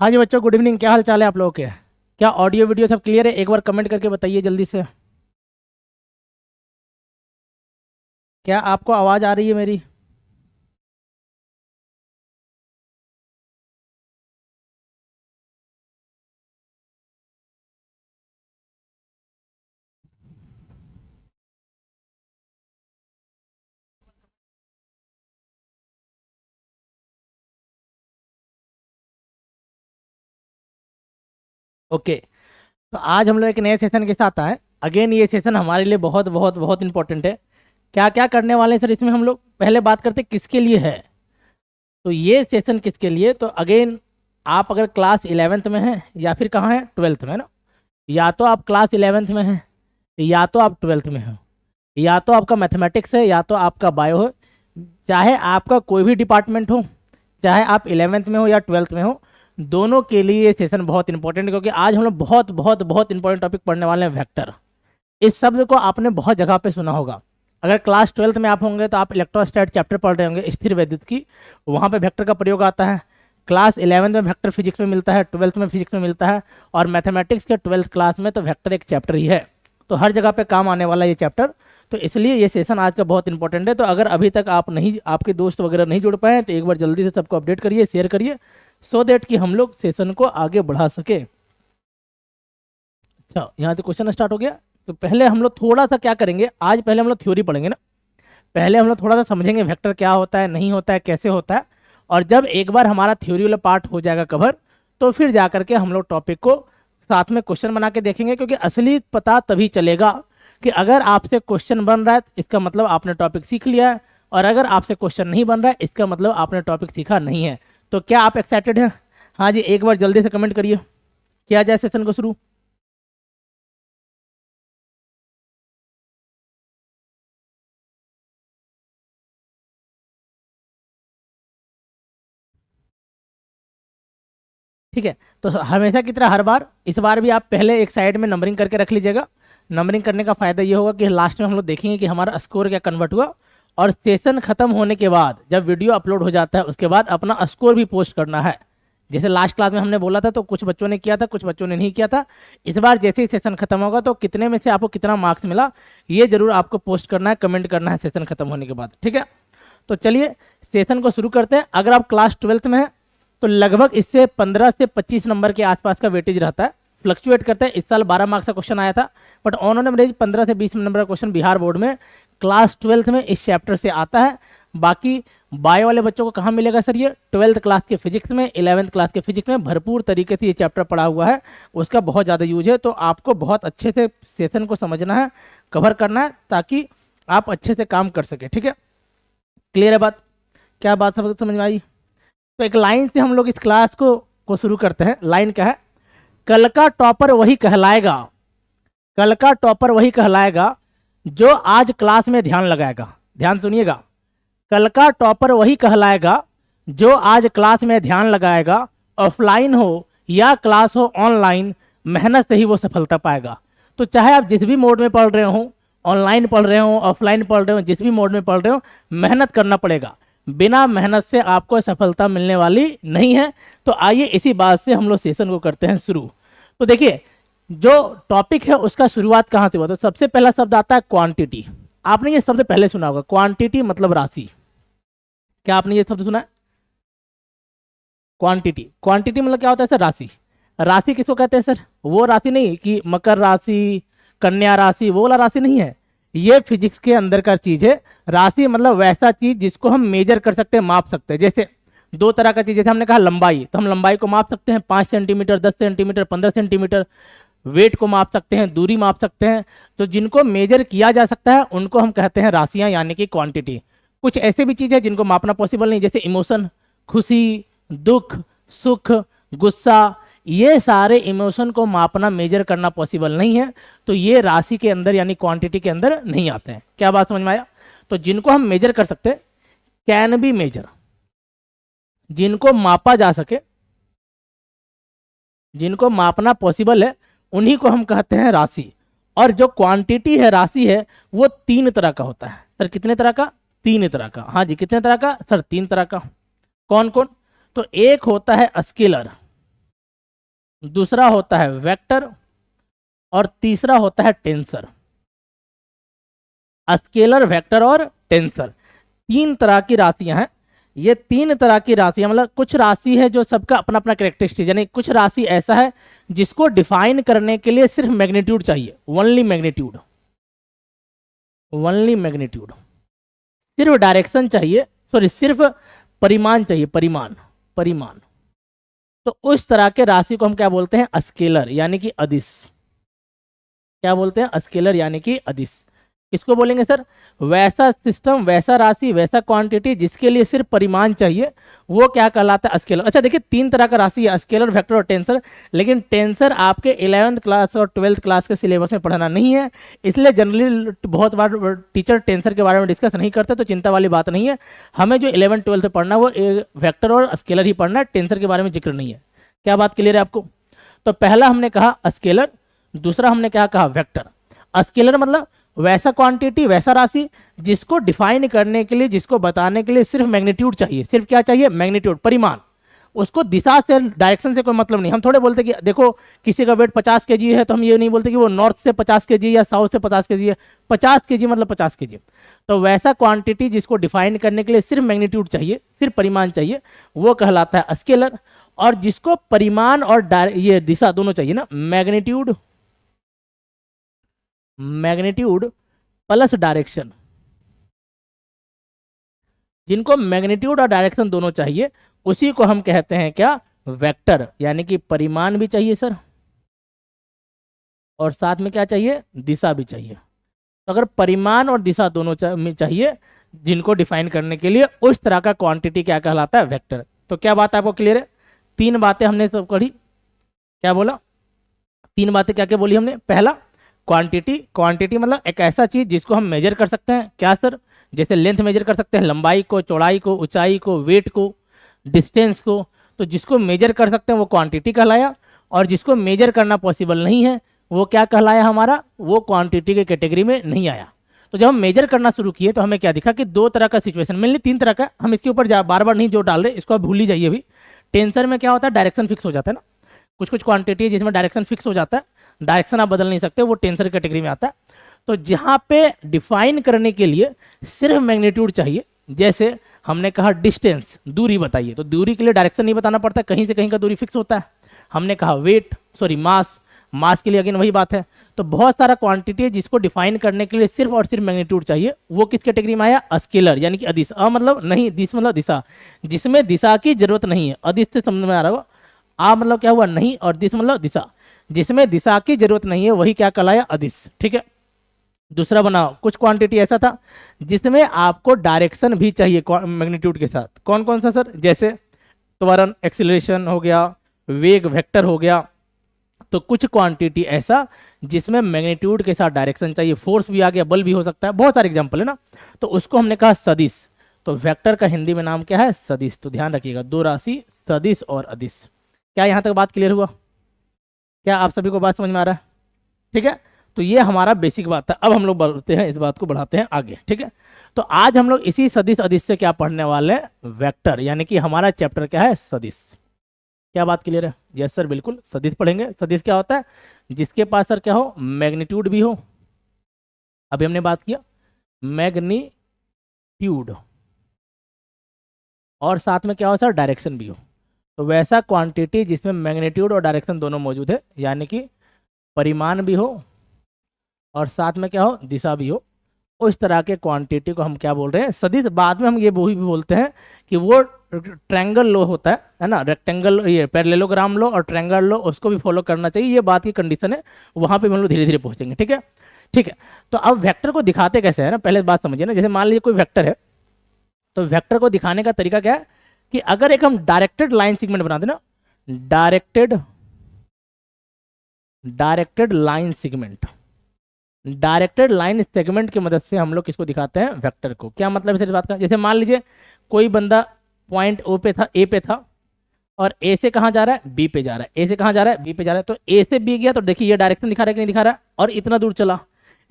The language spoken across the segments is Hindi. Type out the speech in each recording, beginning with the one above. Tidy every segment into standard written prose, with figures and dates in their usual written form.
हाँ जी बच्चों, गुड इवनिंग। क्या हाल चाल है आप लोगों के? क्या ऑडियो वीडियो सब क्लियर है? एक बार कमेंट करके बताइए जल्दी से। क्या आपको आवाज़ आ रही है मेरी? ओके। तो आज हम लोग एक नए सेशन के साथ आए। अगेन ये सेशन हमारे लिए बहुत बहुत बहुत इंपॉर्टेंट है। क्या क्या करने वाले हैं सर इसमें? हम लोग पहले बात करते हैं किसके लिए है। तो ये सेशन किसके लिए, तो अगेन आप अगर क्लास 11th में हैं या फिर कहाँ हैं, 12th में, है ना? या तो आप क्लास 11th में हैं, या तो आप 12th में हो, या तो आपका मैथमेटिक्स है, या तो आपका बायो है। चाहे आपका कोई भी डिपार्टमेंट हो, चाहे आप 11th में हो या 12th में हो, दोनों के लिए ये सेशन बहुत इंपॉर्टेंट है। क्योंकि आज हम लोग बहुत बहुत बहुत इंपॉर्टेंट टॉपिक पढ़ने वाले हैं, वेक्टर। इस शब्द को आपने बहुत जगह पे सुना होगा। अगर क्लास 12th में आप होंगे तो आप इलेक्ट्रोस्टैट चैप्टर पढ़ रहे होंगे, स्थिर वैद्युत की। वहाँ पे वेक्टर का प्रयोग आता है। क्लास 11th में वेक्टर फिजिक्स में मिलता है, 12th में फिजिक्स में मिलता है, और मैथमेटिक्स के 12th क्लास में तो वेक्टर एक चैप्टर ही है। तो हर जगह पे काम आने वाला ये चैप्टर। तो इसलिए ये सेशन आज का बहुत इंपॉर्टेंट है। तो अगर अभी तक आप नहीं, आपके दोस्त वगैरह नहीं जुड़ पाए हैं, तो एक बार जल्दी से सबको अपडेट करिए, शेयर करिए, सो दैट कि हम लोग सेशन को आगे बढ़ा सके। अच्छा, यहाँ से क्वेश्चन स्टार्ट हो गया। तो पहले हम लोग थोड़ा सा क्या करेंगे, आज पहले हम लोग थ्योरी पढ़ेंगे ना। पहले हम लोग थोड़ा सा समझेंगे वेक्टर क्या होता है, नहीं होता है, कैसे होता है। और जब एक बार हमारा थ्योरी वाला पार्ट हो जाएगा कवर, तो फिर जा करके हम लोग टॉपिक को साथ में क्वेश्चन बना के देखेंगे। क्योंकि असली पता तभी चलेगा कि अगर आपसे क्वेश्चन बन रहा है इसका मतलब आपने टॉपिक सीख लिया है, और अगर आपसे क्वेश्चन नहीं बन रहा है इसका मतलब आपने टॉपिक सीखा नहीं है। तो क्या आप एक्साइटेड हैं? हाँ जी, एक बार जल्दी से कमेंट करिए। किया जाए सेशन को शुरू। ठीक है। तो हमेशा की तरह हर बार, इस बार भी आप पहले एक साइड में नंबरिंग करके रख लीजिएगा। नंबरिंग करने का फ़ायदा ये होगा कि लास्ट में हम लोग देखेंगे कि हमारा स्कोर क्या कन्वर्ट हुआ। और सेशन खत्म होने के बाद जब वीडियो अपलोड हो जाता है उसके बाद अपना स्कोर भी पोस्ट करना है। जैसे लास्ट क्लास में हमने बोला था, तो कुछ बच्चों ने किया था, कुछ बच्चों ने नहीं किया था। इस बार जैसे ही सेशन खत्म होगा तो कितने में से आपको कितना मार्क्स मिला, ये जरूर आपको पोस्ट करना है, कमेंट करना है सेशन खत्म होने के बाद। ठीक है। तो चलिए सेशन को शुरू करते हैं। अगर आप क्लास 12th में हैं तो लगभग इससे 15 से 25 नंबर के आसपास का वेटेज रहता है। फ्लक्चुएट करता है। इस साल 12 मार्क्स का क्वेश्चन आया था, बट ऑन एवरेज 15 से 20 नंबर का क्वेश्चन बिहार बोर्ड में क्लास 12th में इस चैप्टर से आता है। बाकी बायो वाले बच्चों को कहाँ मिलेगा सर? ये 12th क्लास के फिजिक्स में, 11th क्लास के फिजिक्स में भरपूर तरीके से ये चैप्टर पढ़ा हुआ है, उसका बहुत ज़्यादा यूज है। तो आपको बहुत अच्छे से सेशन को समझना है, कवर करना है, ताकि आप अच्छे से काम कर सके। ठीक है, क्लियर है बात? क्या बात सब समझ में आई? तो एक लाइन से हम लोग इस क्लास को शुरू करते हैं। लाइन क्या है? कल का टॉपर वही कहलाएगा, कल का टॉपर वही कहलाएगा जो आज क्लास में ध्यान लगाएगा। ध्यान सुनिएगा। कल का टॉपर वही कहलाएगा जो आज क्लास में ध्यान लगाएगा। ऑफलाइन हो या क्लास हो ऑनलाइन, मेहनत से ही वो सफलता पाएगा। तो चाहे आप जिस भी मोड में पढ़ रहे हो, ऑनलाइन पढ़ रहे हो, ऑफलाइन पढ़ रहे हो, जिस भी मोड में पढ़ रहे हो, मेहनत करना पड़ेगा। बिना मेहनत से आपको सफलता मिलने वाली नहीं है। तो आइए इसी बात से हम लोग सेशन को करते हैं शुरू। तो देखिए, जो टॉपिक है उसका शुरुआत कहाँ से हुआ, तो सबसे पहला शब्द आता है क्वांटिटी। आपने ये शब्द पहले सुना होगा, क्वांटिटी मतलब राशि। क्या आपने ये शब्द सुना है? क्वांटिटी, क्वांटिटी मतलब क्या होता है सर? राशि। राशि किसको कहते हैं सर? वो राशि नहीं कि मकर राशि, कन्या राशि, वो वाला राशि नहीं है। ये फिजिक्स के अंदर का चीज है। राशि मतलब वैसा चीज जिसको हम मेजर कर सकते हैं, माप सकते हैं। जैसे दो तरह का चीज, जैसे हमने कहा लंबाई, तो हम लंबाई को माप सकते हैं, 5 सेंटीमीटर, 10 सेंटीमीटर, 15 सेंटीमीटर। वेट को माप सकते हैं, दूरी माप सकते हैं। तो जिनको मेजर किया जा सकता है उनको हम कहते हैं राशियां, यानी कि क्वांटिटी। कुछ ऐसे भी चीज़ है जिनको मापना पॉसिबल नहीं, जैसे इमोशन, खुशी, दुख, सुख, गुस्सा, ये सारे इमोशन को मापना, मेजर करना पॉसिबल नहीं है। तो ये राशि के अंदर यानी क्वांटिटी के अंदर नहीं आते हैं। क्या बात समझ में आया? तो जिनको हम मेजर कर सकते हैं, कैन बी मेजर, जिनको मापा जा सके, जिनको मापना पॉसिबल है, उन्हीं को हम कहते हैं राशि। और जो क्वांटिटी है, राशि है, वो 3 तरह का होता है। सर कितने तरह का? 3 तरह का। हाँ जी, कितने तरह का सर? 3 तरह का। कौन कौन? तो एक होता है स्केलर, दूसरा होता है वेक्टर, और तीसरा होता है टेंसर। स्केलर, वेक्टर और टेंसर, तीन तरह की राशियां हैं। ये तीन तरह की राशियां, मतलब कुछ राशि है जो सबका अपना अपना कैरेक्टरिस्टिक, यानी कुछ राशि ऐसा है जिसको डिफाइन करने के लिए सिर्फ मैग्नीट्यूड चाहिए, ओनली मैग्नीट्यूड, ओनली मैग्नीट्यूड, सिर्फ डायरेक्शन चाहिए, सॉरी सिर्फ परिमाण चाहिए, परिमाण, परिमाण। तो उस तरह के राशि को हम क्या बोलते हैं? स्केलर यानी कि अदिश। क्या बोलते हैं? स्केलर यानी कि अदिश। किसको बोलेंगे सर? वैसा सिस्टम, वैसा राशि, वैसा क्वांटिटी जिसके लिए सिर्फ परिमाण चाहिए, वो क्या कहलाता है? स्केलर। अच्छा देखिए, तीन तरह का राशि है, स्केलर, वेक्टर और टेंसर। लेकिन टेंसर आपके 11th क्लास और 12th क्लास के सिलेबस में पढ़ना नहीं है, इसलिए जनरली बहुत बार टीचर टेंसर के बारे में डिस्कस नहीं करते, तो चिंता वाली बात नहीं है। हमें जो 11th 12th में पढ़ना है वो वेक्टर और स्केलर ही पढ़ना है, टेंसर के बारे में जिक्र नहीं है। क्या बात क्लियर है आपको? तो पहला हमने कहा स्केलर, दूसरा हमने क्या कहा? वेक्टर। स्केलर मतलब वैसा क्वांटिटी, वैसा राशि जिसको डिफाइन करने के लिए, जिसको बताने के लिए सिर्फ मैग्नीट्यूड चाहिए। सिर्फ क्या चाहिए? मैग्नीट्यूड, परिमाण। उसको दिशा से, डायरेक्शन से कोई मतलब नहीं। हम थोड़े बोलते कि देखो किसी का वेट 50 kg है, तो हम ये नहीं बोलते कि वो नॉर्थ से 50 kg या साउथ से 50 kg है। 50 kg मतलब 50 kg। तो वैसा क्वांटिटी जिसको डिफाइन करने के लिए सिर्फ मैग्नीट्यूड चाहिए, सिर्फ परिमाण चाहिए, वो कहलाता है स्केलर। और जिसको परिमाण और ये दिशा दोनों चाहिए ना, मैग्नीट्यूड, मैग्नीट्यूड प्लस डायरेक्शन, जिनको मैग्नीट्यूड और डायरेक्शन दोनों चाहिए, उसी को हम कहते हैं क्या? वेक्टर। यानी कि परिमाण भी चाहिए सर, और साथ में क्या चाहिए? दिशा भी चाहिए। तो अगर परिमाण और दिशा दोनों चाहिए जिनको डिफाइन करने के लिए, उस तरह का क्वांटिटी क्या कहलाता है? वेक्टर। तो क्या बात आपको क्लियर है? तीन बातें हमने सब पढ़ी। क्या बोला? तीन बातें क्या क्या बोली हमने? पहला क्वांटिटी, क्वांटिटी मतलब एक ऐसा चीज जिसको हम मेजर कर सकते हैं। क्या सर? जैसे लेंथ मेजर कर सकते हैं, लंबाई को, चौड़ाई को, ऊंचाई को, वेट को, डिस्टेंस को। तो जिसको मेजर कर सकते हैं वो क्वांटिटी कहलाया, और जिसको मेजर करना पॉसिबल नहीं है वो क्या कहलाया हमारा? वो क्वांटिटी के कैटेगरी में नहीं आया। तो जब हम मेजर करना शुरू किए तो हमें क्या दिखा कि दो तरह का सिचुएशन, मेनली तीन तरह का, हम इसके ऊपर बार बार नहीं जोर डाल रहे, इसको आप भूल ही जाइए। अभी टेंसर में क्या होता है? डायरेक्शन फिक्स हो जाता है ना, कुछ कुछ क्वांटिटी है जिसमें डायरेक्शन फिक्स हो जाता है, डायरेक्शन आप बदल नहीं सकते, वो टेंसर कैटेगरी में आता है। तो जहां पे डिफाइन करने के लिए सिर्फ मैग्नीट्यूड चाहिए, जैसे हमने कहा डिस्टेंस, दूरी बताइए, तो दूरी के लिए डायरेक्शन नहीं बताना पड़ता, कहीं से कहीं का दूरी फिक्स होता है। हमने कहा वेट, सॉरी मास, मास के लिए अगेन वही बात है। तो बहुत सारा क्वांटिटी है जिसको डिफाइन करने के लिए सिर्फ और सिर्फ मैग्नीट्यूड चाहिए, वो किस कैटेगरी में आया? स्केलर यानी कि अदिश। मतलब नहीं, दिश मतलब दिशा, जिसमें दिशा की जरूरत नहीं है। अदिश से समझ में आ रहा होगा? मतलब क्या हुआ? नहीं, और दिश मतलब दिशा, जिसमें दिशा की जरूरत नहीं है वही क्या कहलाया? अदिश। ठीक है। दूसरा बनाओ, कुछ क्वांटिटी ऐसा था जिसमें आपको डायरेक्शन भी चाहिए मैग्नीट्यूड के साथ। कौन कौन सा सर? जैसे त्वरण, एक्सीलरेशन हो गया, वेग, वेक्टर हो गया। तो कुछ क्वांटिटी ऐसा जिसमें मैग्नीट्यूड के साथ डायरेक्शन चाहिए, फोर्स भी आ गया, बल भी हो सकता है, बहुत सारे एग्जांपल है ना। तो उसको हमने कहा सदिश। तो वेक्टर का हिंदी में नाम क्या है? सदिश। तो ध्यान रखिएगा, दो राशि सदिश और अदिश। क्या यहां तक बात क्लियर हुआ? क्या आप सभी को बात समझ में आ रहा है? ठीक है। तो ये हमारा बेसिक बात था। अब हम लोग बढ़ते हैं, इस बात को बढ़ाते हैं आगे। ठीक है। तो आज हम लोग इसी सदिश अदिश से क्या पढ़ने वाले हैं? वेक्टर। यानी कि हमारा चैप्टर क्या है? सदिश। क्या बात क्लियर है? यस सर, बिल्कुल सदिश पढ़ेंगे। सदिश क्या होता है? जिसके पास सर क्या हो? मैग्नीट्यूड भी हो। अभी हमने बात किया मैग्नीट्यूड, और साथ में क्या हो सर? डायरेक्शन भी हो। तो वैसा क्वांटिटी जिसमें मैग्नीट्यूड और डायरेक्शन दोनों मौजूद है, यानी कि परिमाण भी हो और साथ में क्या हो? दिशा भी हो, उस तरह के क्वांटिटी को हम क्या बोल रहे हैं? सदिश। बाद में हम ये वो भी बोलते हैं कि वो ट्रायंगल लो होता है ना, रेक्टेंगल, ये पैरेललोग्राम लो और ट्रायंगल लो, उसको भी फॉलो करना चाहिए। ये बात की कंडीशन है, वहां पे हम लोग धीरे धीरे पहुंचेंगे। ठीक है। ठीक है। तो अब वेक्टर को दिखाते कैसे है ना, पहले बात समझिए ना। जैसे मान लीजिए कोई वेक्टर है, तो वेक्टर को दिखाने का तरीका क्या है कि अगर एक हम डायरेक्टेड लाइन सेगमेंट बनाते ना, directed line segment, directed line segment की मदद से हम लोग किसको दिखाते हैं? वेक्टर को। क्या मतलब है इस बात का? जैसे मान लीजिए कोई बंदा पॉइंट ओ पे था, ए पे था, और ए से कहाँ जा रहा है? बी पे जा रहा है। ए से कहाँ जा रहा है? बी पे जा रहा है। तो ए से बी गया, तो देखिए ये डायरेक्शन दिखा रहा है कि नहीं दिखा रहा है, और इतना दूर चला,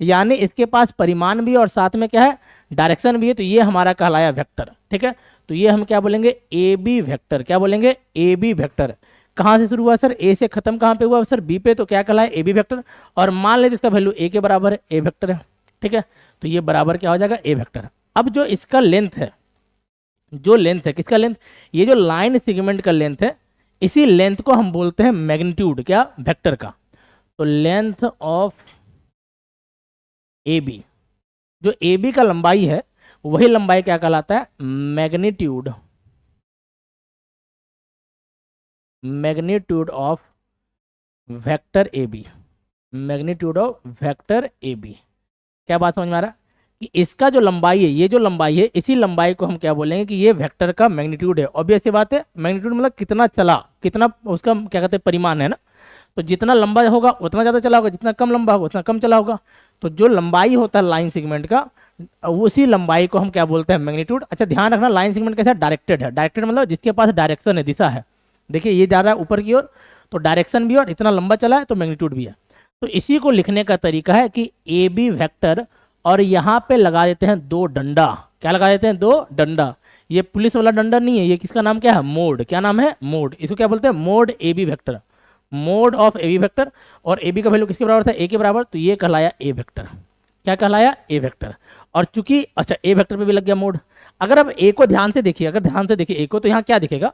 यानी इसके पास परिमाण भी और साथ में क्या है? डायरेक्शन भी है। तो ये हमारा कहलाया वेक्टर। ठीक है। तो ये हम क्या बोलेंगे? A B vector. क्या बोलेंगे? A B vector. कहाँ से शुरू हुआ सर, ए से खत्म कहाँ पे हुआ सर, बी पे, तो क्या कहलाए ए बी वेक्टर। और मान लेते इसका वैल्यू ए के बराबर है, ए वेक्टर है, ठीक है। तो ये बराबर क्या हो जाएगा, ए वेक्टर। अब जो इसका लेंथ है, जो लेंथ है किसका लेंथ, ये जो लाइन सेगमेंट का लेंथ है, इसी लेंथ को हम बोलते हैं मैग्नीट्यूड, क्या, वेक्टर का। तो लेंथ ऑफ ए बी, जो ए बी का लंबाई है वही लंबाई क्या कहलाता है, magnitude, magnitude of vector A B, magnitude of vector A B. क्या बात समझ में आ रहा है कि इसका जो लंबाई है, ये जो लंबाई है, इसी लंबाई को हम क्या बोलेंगे कि ये वेक्टर का मैग्नीट्यूड है। ऑब्वियस सी बात है, मैग्नीट्यूड मतलब कितना चला, कितना उसका क्या कहते हैं, परिमाण है ना। तो जितना लंबा होगा उतना ज़्यादा चला होगा, जितना कम लंबा होगा उतना कम चला होगा। तो जो लंबाई होता है लाइन सेगमेंट का, उसी लंबाई को हम क्या बोलते हैं, मैग्नीट्यूड। अच्छा ध्यान रखना, लाइन सेगमेंट कैसा डायरेक्टेड है, डायरेक्टेड मतलब जिसके पास डायरेक्शन है, दिशा है। देखिए ये जा रहा है ऊपर की ओर, तो डायरेक्शन भी और इतना लंबा चला है तो मैग्नीट्यूड भी है। तो इसी को लिखने का तरीका है कि ए बी वेक्टर, और यहाँ पे लगा देते हैं दो डंडा। क्या लगा देते हैं, दो डंडा। ये पुलिस वाला डंडा नहीं है, ये किसका नाम क्या है, मोड। क्या नाम है, मोड। इसको क्या बोलते हैं, mod A B vector, mod of A B vector. और ए बी का वैल्यू किसके बराबर था, ए के बराबर, तो ये कहलाया ए वेक्टर। क्या कहलाया, ए वेक्टर। और चूंकि अच्छा ए वेक्टर पे भी लग गया मोड। अगर अब ए को ध्यान से देखिए, अगर ध्यान से देखिए ए को, तो यहाँ क्या दिखेगा,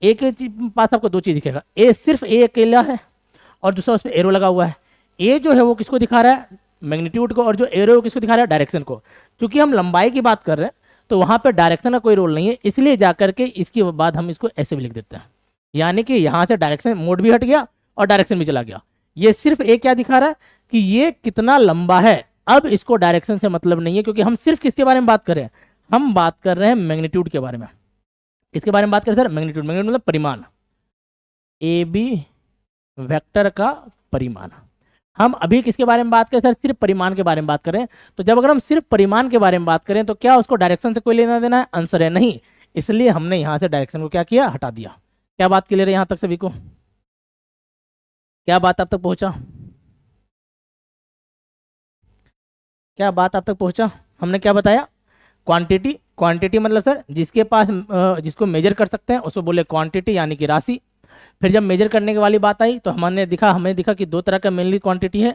ए के पास आपको दो चीज दिखेगा, ए सिर्फ ए अकेला है और दूसरा उस पर एरो लगा हुआ है। ए जो है वो किसको दिखा रहा है, मैग्नीट्यूड को, और जो एरो किसको दिखा रहा है, डायरेक्शन को। क्योंकि हम लंबाई की बात कर रहे हैं तो वहां पर डायरेक्शन का कोई रोल नहीं है, इसलिए जाकर के इसके बाद हम इसको ऐसे भी लिख देते हैं। यानी कि यहां से डायरेक्शन, मोड भी हट गया और डायरेक्शन भी चला गया। ये सिर्फ ए क्या दिखा रहा है कि ये कितना लंबा है। अब इसको डायरेक्शन से मतलब नहीं है, क्योंकि हम सिर्फ किसके बारे में बात कर रहे हैं, हम बात कर रहे हैं मैग्नीट्यूड के बारे में। इसके बारे में बात करें सर, मैग्नीट्यूड, मैग्नीट्यूड मतलब परिमाण, ए बी वेक्टर का परिमाण। हम अभी किसके बारे में बात करें सर, सिर्फ परिमाण के बारे में बात करें। तो जब अगर हम सिर्फ परिमाण के बारे में बात करें तो क्या उसको डायरेक्शन से कोई लेना देना है, आंसर है नहीं। इसलिए हमने यहां से डायरेक्शन को क्या किया, हटा दिया। क्या बात क्लियर है यहां तक सभी को, क्या बात आप तक पहुंचा, क्या बात आप तक पहुंचा। हमने क्या बताया, क्वांटिटी, क्वांटिटी मतलब सर जिसके पास जिसको मेजर कर सकते हैं उसको बोले क्वांटिटी, यानी कि राशि। फिर जब मेजर करने की वाली बात आई तो हमें देखा कि दो तरह का मेनली क्वांटिटी है,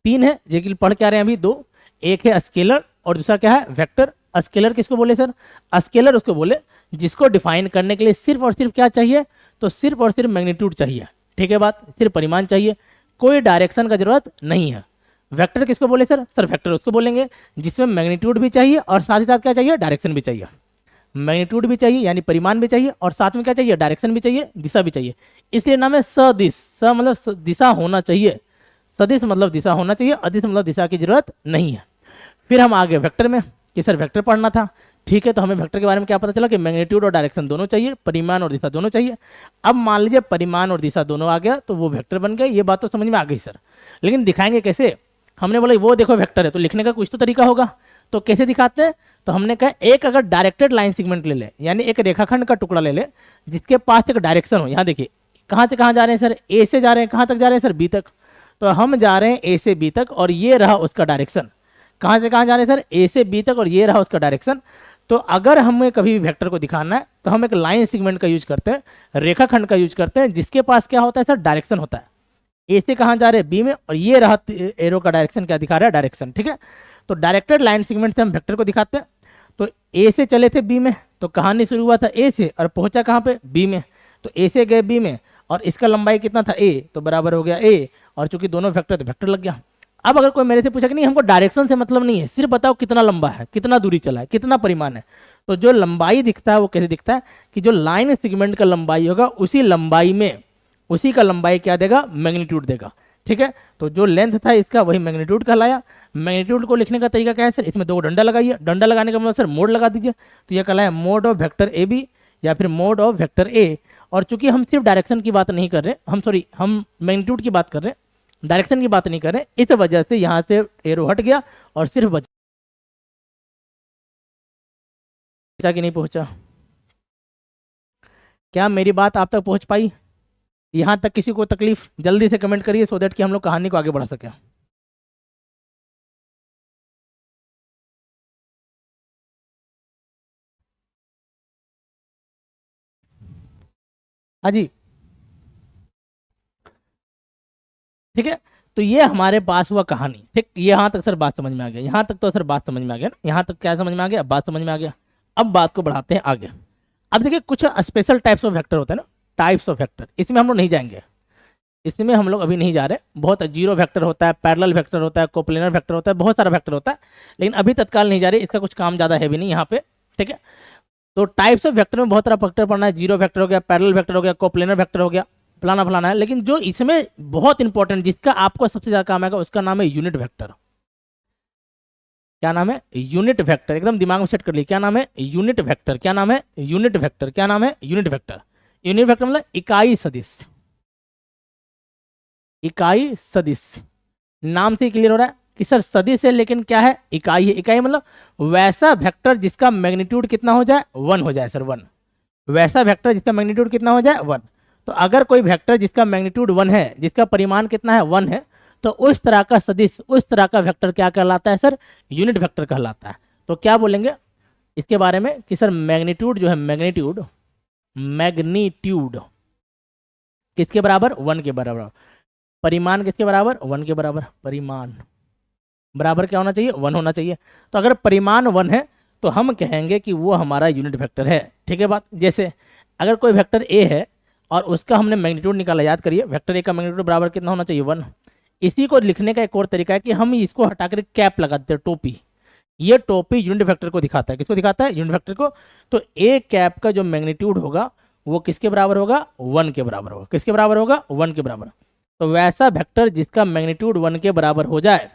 तीन है, जो कि पढ़ के आ रहे हैं अभी, दो। एक है स्केलर और दूसरा क्या है, वेक्टर। स्केलर किसको बोले सर, स्केलर उसको बोले जिसको डिफाइन करने के लिए सिर्फ और सिर्फ क्या चाहिए, तो सिर्फ और सिर्फ मैग्नीट्यूड चाहिए। ठीक है बात, सिर्फ परिमाण चाहिए, कोई डायरेक्शन का जरूरत नहीं है। वेक्टर किसको बोले सर, वेक्टर उसको बोलेंगे जिसमें मैग्नीट्यूड भी चाहिए और साथ ही साथ क्या चाहिए, डायरेक्शन भी चाहिए। मैग्नीट्यूड भी चाहिए यानी परिमाण भी चाहिए, और साथ में क्या चाहिए, डायरेक्शन भी चाहिए, दिशा भी चाहिए। इसलिए नाम है सदिश। स मतलब दिशा होना चाहिए, सदिश मतलब दिशा होना चाहिए, अदिश मतलब दिशा की जरूरत नहीं है। फिर हम आगे वेक्टर में कि सर वेक्टर पढ़ना था, ठीक है। तो हमें वेक्टर के बारे में क्या पता चला कि मैग्नीट्यूड और डायरेक्शन दोनों चाहिए, परिमाण और दिशा दोनों चाहिए। अब मान लीजिए परिमाण और दिशा दोनों आ गया तो वो वेक्टर बन गए। ये बात तो समझ में आ गई सर, लेकिन दिखाएंगे कैसे। हमने बोला वो देखो वेक्टर है, तो लिखने का कुछ तो तरीका होगा, तो कैसे दिखाते हैं। तो हमने कहा एक अगर डायरेक्टेड लाइन सेगमेंट ले ले, यानी एक रेखाखंड का टुकड़ा ले ले जिसके पास एक डायरेक्शन हो। यहाँ देखिए कहाँ से कहाँ जा रहे हैं सर, ए से जा रहे हैं, कहाँ तक जा रहे हैं सर, बी तक। तो हम जा रहे हैं ए से बी तक और ये रहा उसका डायरेक्शन। कहाँ से कहाँ जा रहे हैं सर, ए से बी तक और ये रहा उसका डायरेक्शन। तो अगर हमें कभी भी वेक्टर को दिखाना है तो हम एक लाइन सेगमेंट का यूज करते हैं, रेखाखंड का यूज करते हैं, जिसके पास क्या होता है सर, डायरेक्शन होता है। ए से कहाँ जा रहे हैं, बी में, और ये रहा एरो का डायरेक्शन, क्या दिखा रहा है, डायरेक्शन। ठीक है, तो डायरेक्टेड लाइन सेगमेंट से हम वेक्टर को दिखाते हैं। तो ए से चले थे बी में, तो कहानी शुरू हुआ था ए से और पहुंचा कहाँ पे, बी में। तो ए से गए बी में और इसका लंबाई कितना था, ए, तो बराबर हो गया ए, और चूंकि दोनों वेक्टर तो वेक्टर लग गया। अब अगर कोई मेरे से पूछा कि नहीं हमको डायरेक्शन से मतलब नहीं है, सिर्फ बताओ कितना लंबा है, कितना दूरी चला है, कितना परिमाण है, तो जो लंबाई दिखता है वो कैसे दिखता है कि जो लाइन सेगमेंट का लंबाई होगा उसी लंबाई में, उसी का लंबाई क्या देगा, मैग्नीट्यूड देगा। ठीक है, तो जो लेंथ था इसका वही मैग्नीट्यूड कहलाया। मैग्नीट्यूड को लिखने का तरीका क्या है सर, इसमें दो डंडा लगाइए, डंडा लगाने का मतलब सर मोड लगा दीजिए, तो यह कहलाया mod of vector A B या फिर मोड ऑफ वेक्टर ए। और चूंकि हम सिर्फ डायरेक्शन की बात नहीं कर रहे, हम मैग्नीट्यूड की बात कर रहे हैं, डायरेक्शन की बात नहीं कर रहे, इस वजह से यहाँ से एरो हट गया और सिर्फ बचा कि नहीं पहुंचा। क्या मेरी बात आप तक पहुंच पाई, यहाँ तक किसी को तकलीफ, जल्दी से कमेंट करिए सो दैट कि हम लोग कहानी को आगे बढ़ा सकें। हाँ जी, ठीक है। तो ये हमारे पास हुआ कहानी। ठीक, यहाँ तक सर बात समझ में आ गया, यहाँ तक तो सर बात समझ में आ गया ना, यहाँ तक क्या समझ में आ गया, बात समझ में आ गया। अब बात को बढ़ाते हैं आगे। अब देखिए कुछ स्पेशल टाइप्स ऑफ वेक्टर होते हैं ना, टाइप्स ऑफ वेक्टर, इसमें हम लोग नहीं जाएंगे, इसमें हम लोग अभी नहीं जा रहे। बहुत जीरो वेक्टर होता है, पैरेलल वेक्टर होता है, कोप्लेनर वेक्टर होता है, बहुत सारा वेक्टर होता है, लेकिन अभी तत्काल नहीं जा रहे, इसका कुछ काम ज़्यादा है भी नहीं यहाँ पे। ठीक है, तो टाइप्स ऑफ वेक्टर में बहुत सारा वेक्टर पढ़ना है, जीरो वेक्टर हो गया, पैरेलल वेक्टर हो गया, कोप्लेनर वेक्टर हो गया, फलाना फलाना है। लेकिन जो इसमें बहुत इंपॉर्टेंट, जिसका आपको सबसे ज़्यादा काम आएगा, उसका नाम है यूनिट वेक्टर। क्या नाम है? Unit vector. एकदम दिमाग में सेट कर ली, क्या नाम है? Unit vector. क्या नाम है? Unit vector. क्या नाम है? Unit vector. यूनिट वेक्टर मतलब इकाई सदिश, इकाई सदिश। नाम से क्लियर हो रहा है कि सर सदिश है लेकिन क्या है? इकाई है। इकाई मतलब वैसा वेक्टर जिसका मैग्नीट्यूड कितना हो जाए? 1 हो जाए सर, 1। वैसा वेक्टर जिसका मैग्नीट्यूड कितना हो जाए? 1। तो अगर कोई वेक्टर जिसका मैग्नीट्यूड 1 है, जिसका परिमाण कितना है? 1 है, तो उस तरह का सदिश, उस तरह का वेक्टर क्या कहलाता है सर? यूनिट वेक्टर कहलाता है। तो क्या बोलेंगे इसके बारे में कि सर मैग्नीट्यूड जो है, मैग्नीट्यूड, मैग्नीट्यूड किसके बराबर? 1 के बराबर। परिमाण किसके बराबर? 1 के बराबर। परिमाण बराबर क्या होना चाहिए? 1 होना चाहिए। तो अगर परिमाण 1 है तो हम कहेंगे कि वो हमारा यूनिट वेक्टर है। ठीक है बात। जैसे अगर कोई वेक्टर ए है और उसका हमने मैग्नीट्यूड निकाला, याद करिए वेक्टर ए का मैग्नीट्यूड बराबर कितना होना चाहिए? 1। इसी को लिखने का एक और तरीका है कि हम इसको हटाकर कैप लगा देते हैं, टोपी। ये टोपी यूनिट वेक्टर को दिखाता है। किसको दिखाता है? यूनिट वेक्टर को। तो ए कैप का जो मैग्नीट्यूड होगा वो किसके बराबर होगा? 1 के बराबर होगा। किसके बराबर होगा? 1 के बराबर। तो वैसा वेक्टर जिसका मैग्नीट्यूड 1 के बराबर हो जाए,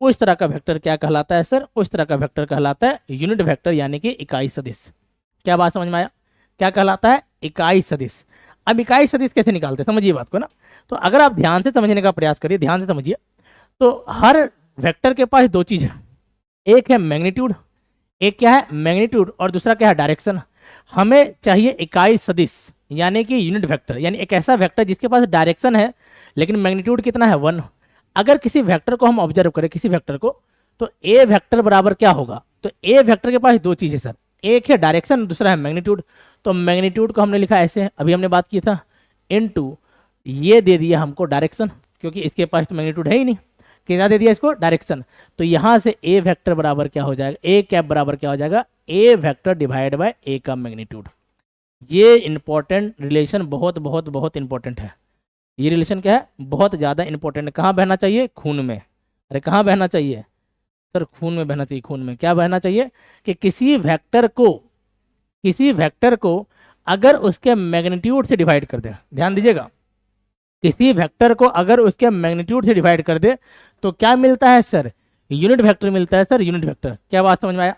उस तरह का वेक्टर क्या कहलाता है सर? उस तरह का वेक्टर कहलाता है यूनिट वेक्टर, यानी कि इकाई सदिश। क्या बात समझ में आया? क्या कहलाता है? इकाई सदिश। अब इकाई सदिश कैसे निकालते हैं, समझिए बात को ना। तो अगर आप ध्यान से समझने का प्रयास करिए, ध्यान से समझिए, तो हर वेक्टर के पास दो चीज़ है, एक है मैग्नीट्यूड, एक क्या है? मैग्नीट्यूड, और दूसरा क्या है? डायरेक्शन। हमें चाहिए इकाई सदिश, यानी कि यूनिट वेक्टर, यानी एक ऐसा वेक्टर जिसके पास डायरेक्शन है लेकिन मैग्नीट्यूड कितना है? 1। अगर किसी वेक्टर को हम ऑब्जर्व करें, किसी वेक्टर को, तो ए वेक्टर बराबर क्या होगा? तो ए वेक्टर के पास दो चीज़ें सर, एक है डायरेक्शन, दूसरा है मैग्नीट्यूड। तो मैग्नीट्यूड को हमने लिखा ऐसे, अभी हमने बात की था, इनटू ये दे दिया हमको डायरेक्शन, क्योंकि इसके पास तो मैग्नीट्यूड है ही नहीं। कितना दे दिया इसको? डायरेक्शन। तो यहाँ से ए वेक्टर बराबर क्या हो जाएगा? ए कैप बराबर क्या हो जाएगा? ए वेक्टर डिवाइड बाय ए का मैग्नीट्यूड। ये इंपॉर्टेंट रिलेशन बहुत बहुत बहुत इंपॉर्टेंट है। ये रिलेशन क्या है? बहुत ज़्यादा इंपॉर्टेंट है। कहाँ बहना चाहिए? खून में। अरे कहाँ बहना चाहिए सर? खून में बहना चाहिए। खून में क्या बहना चाहिए? कि किसी वेक्टर को अगर उसके मैग्नीट्यूड से डिवाइड कर दे, ध्यान दीजिएगा, किसी वेक्टर को अगर उसके मैग्नीट्यूड से डिवाइड कर दे तो क्या मिलता है सर? यूनिट वेक्टर मिलता है सर, यूनिट वेक्टर। क्या बात समझ में आया?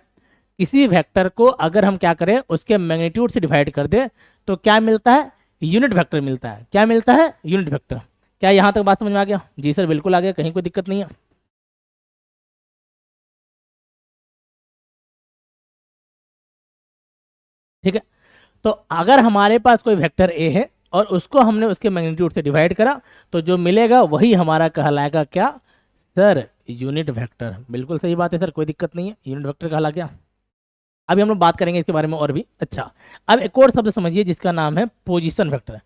किसी वेक्टर को अगर हम क्या करें, उसके मैग्नीट्यूड से डिवाइड कर दे तो क्या मिलता है? यूनिट वेक्टर मिलता है। क्या मिलता है? Unit vector. क्या यहाँ तक बात समझ में आ गया? जी सर बिल्कुल आ गया, कहीं कोई दिक्कत नहीं है। ठीक है, तो अगर हमारे पास कोई वेक्टर ए है और उसको हमने उसके मैग्नीट्यूड से डिवाइड करा तो जो मिलेगा वही हमारा कहलाएगा क्या सर? Unit vector. बिल्कुल सही बात है सर, कोई दिक्कत नहीं है, यूनिट वेक्टर कहला गया। अभी हम लोग बात करेंगे इसके बारे में और भी। अच्छा, अब एक और शब्द समझिए जिसका नाम है पोजीशन वेक्टर।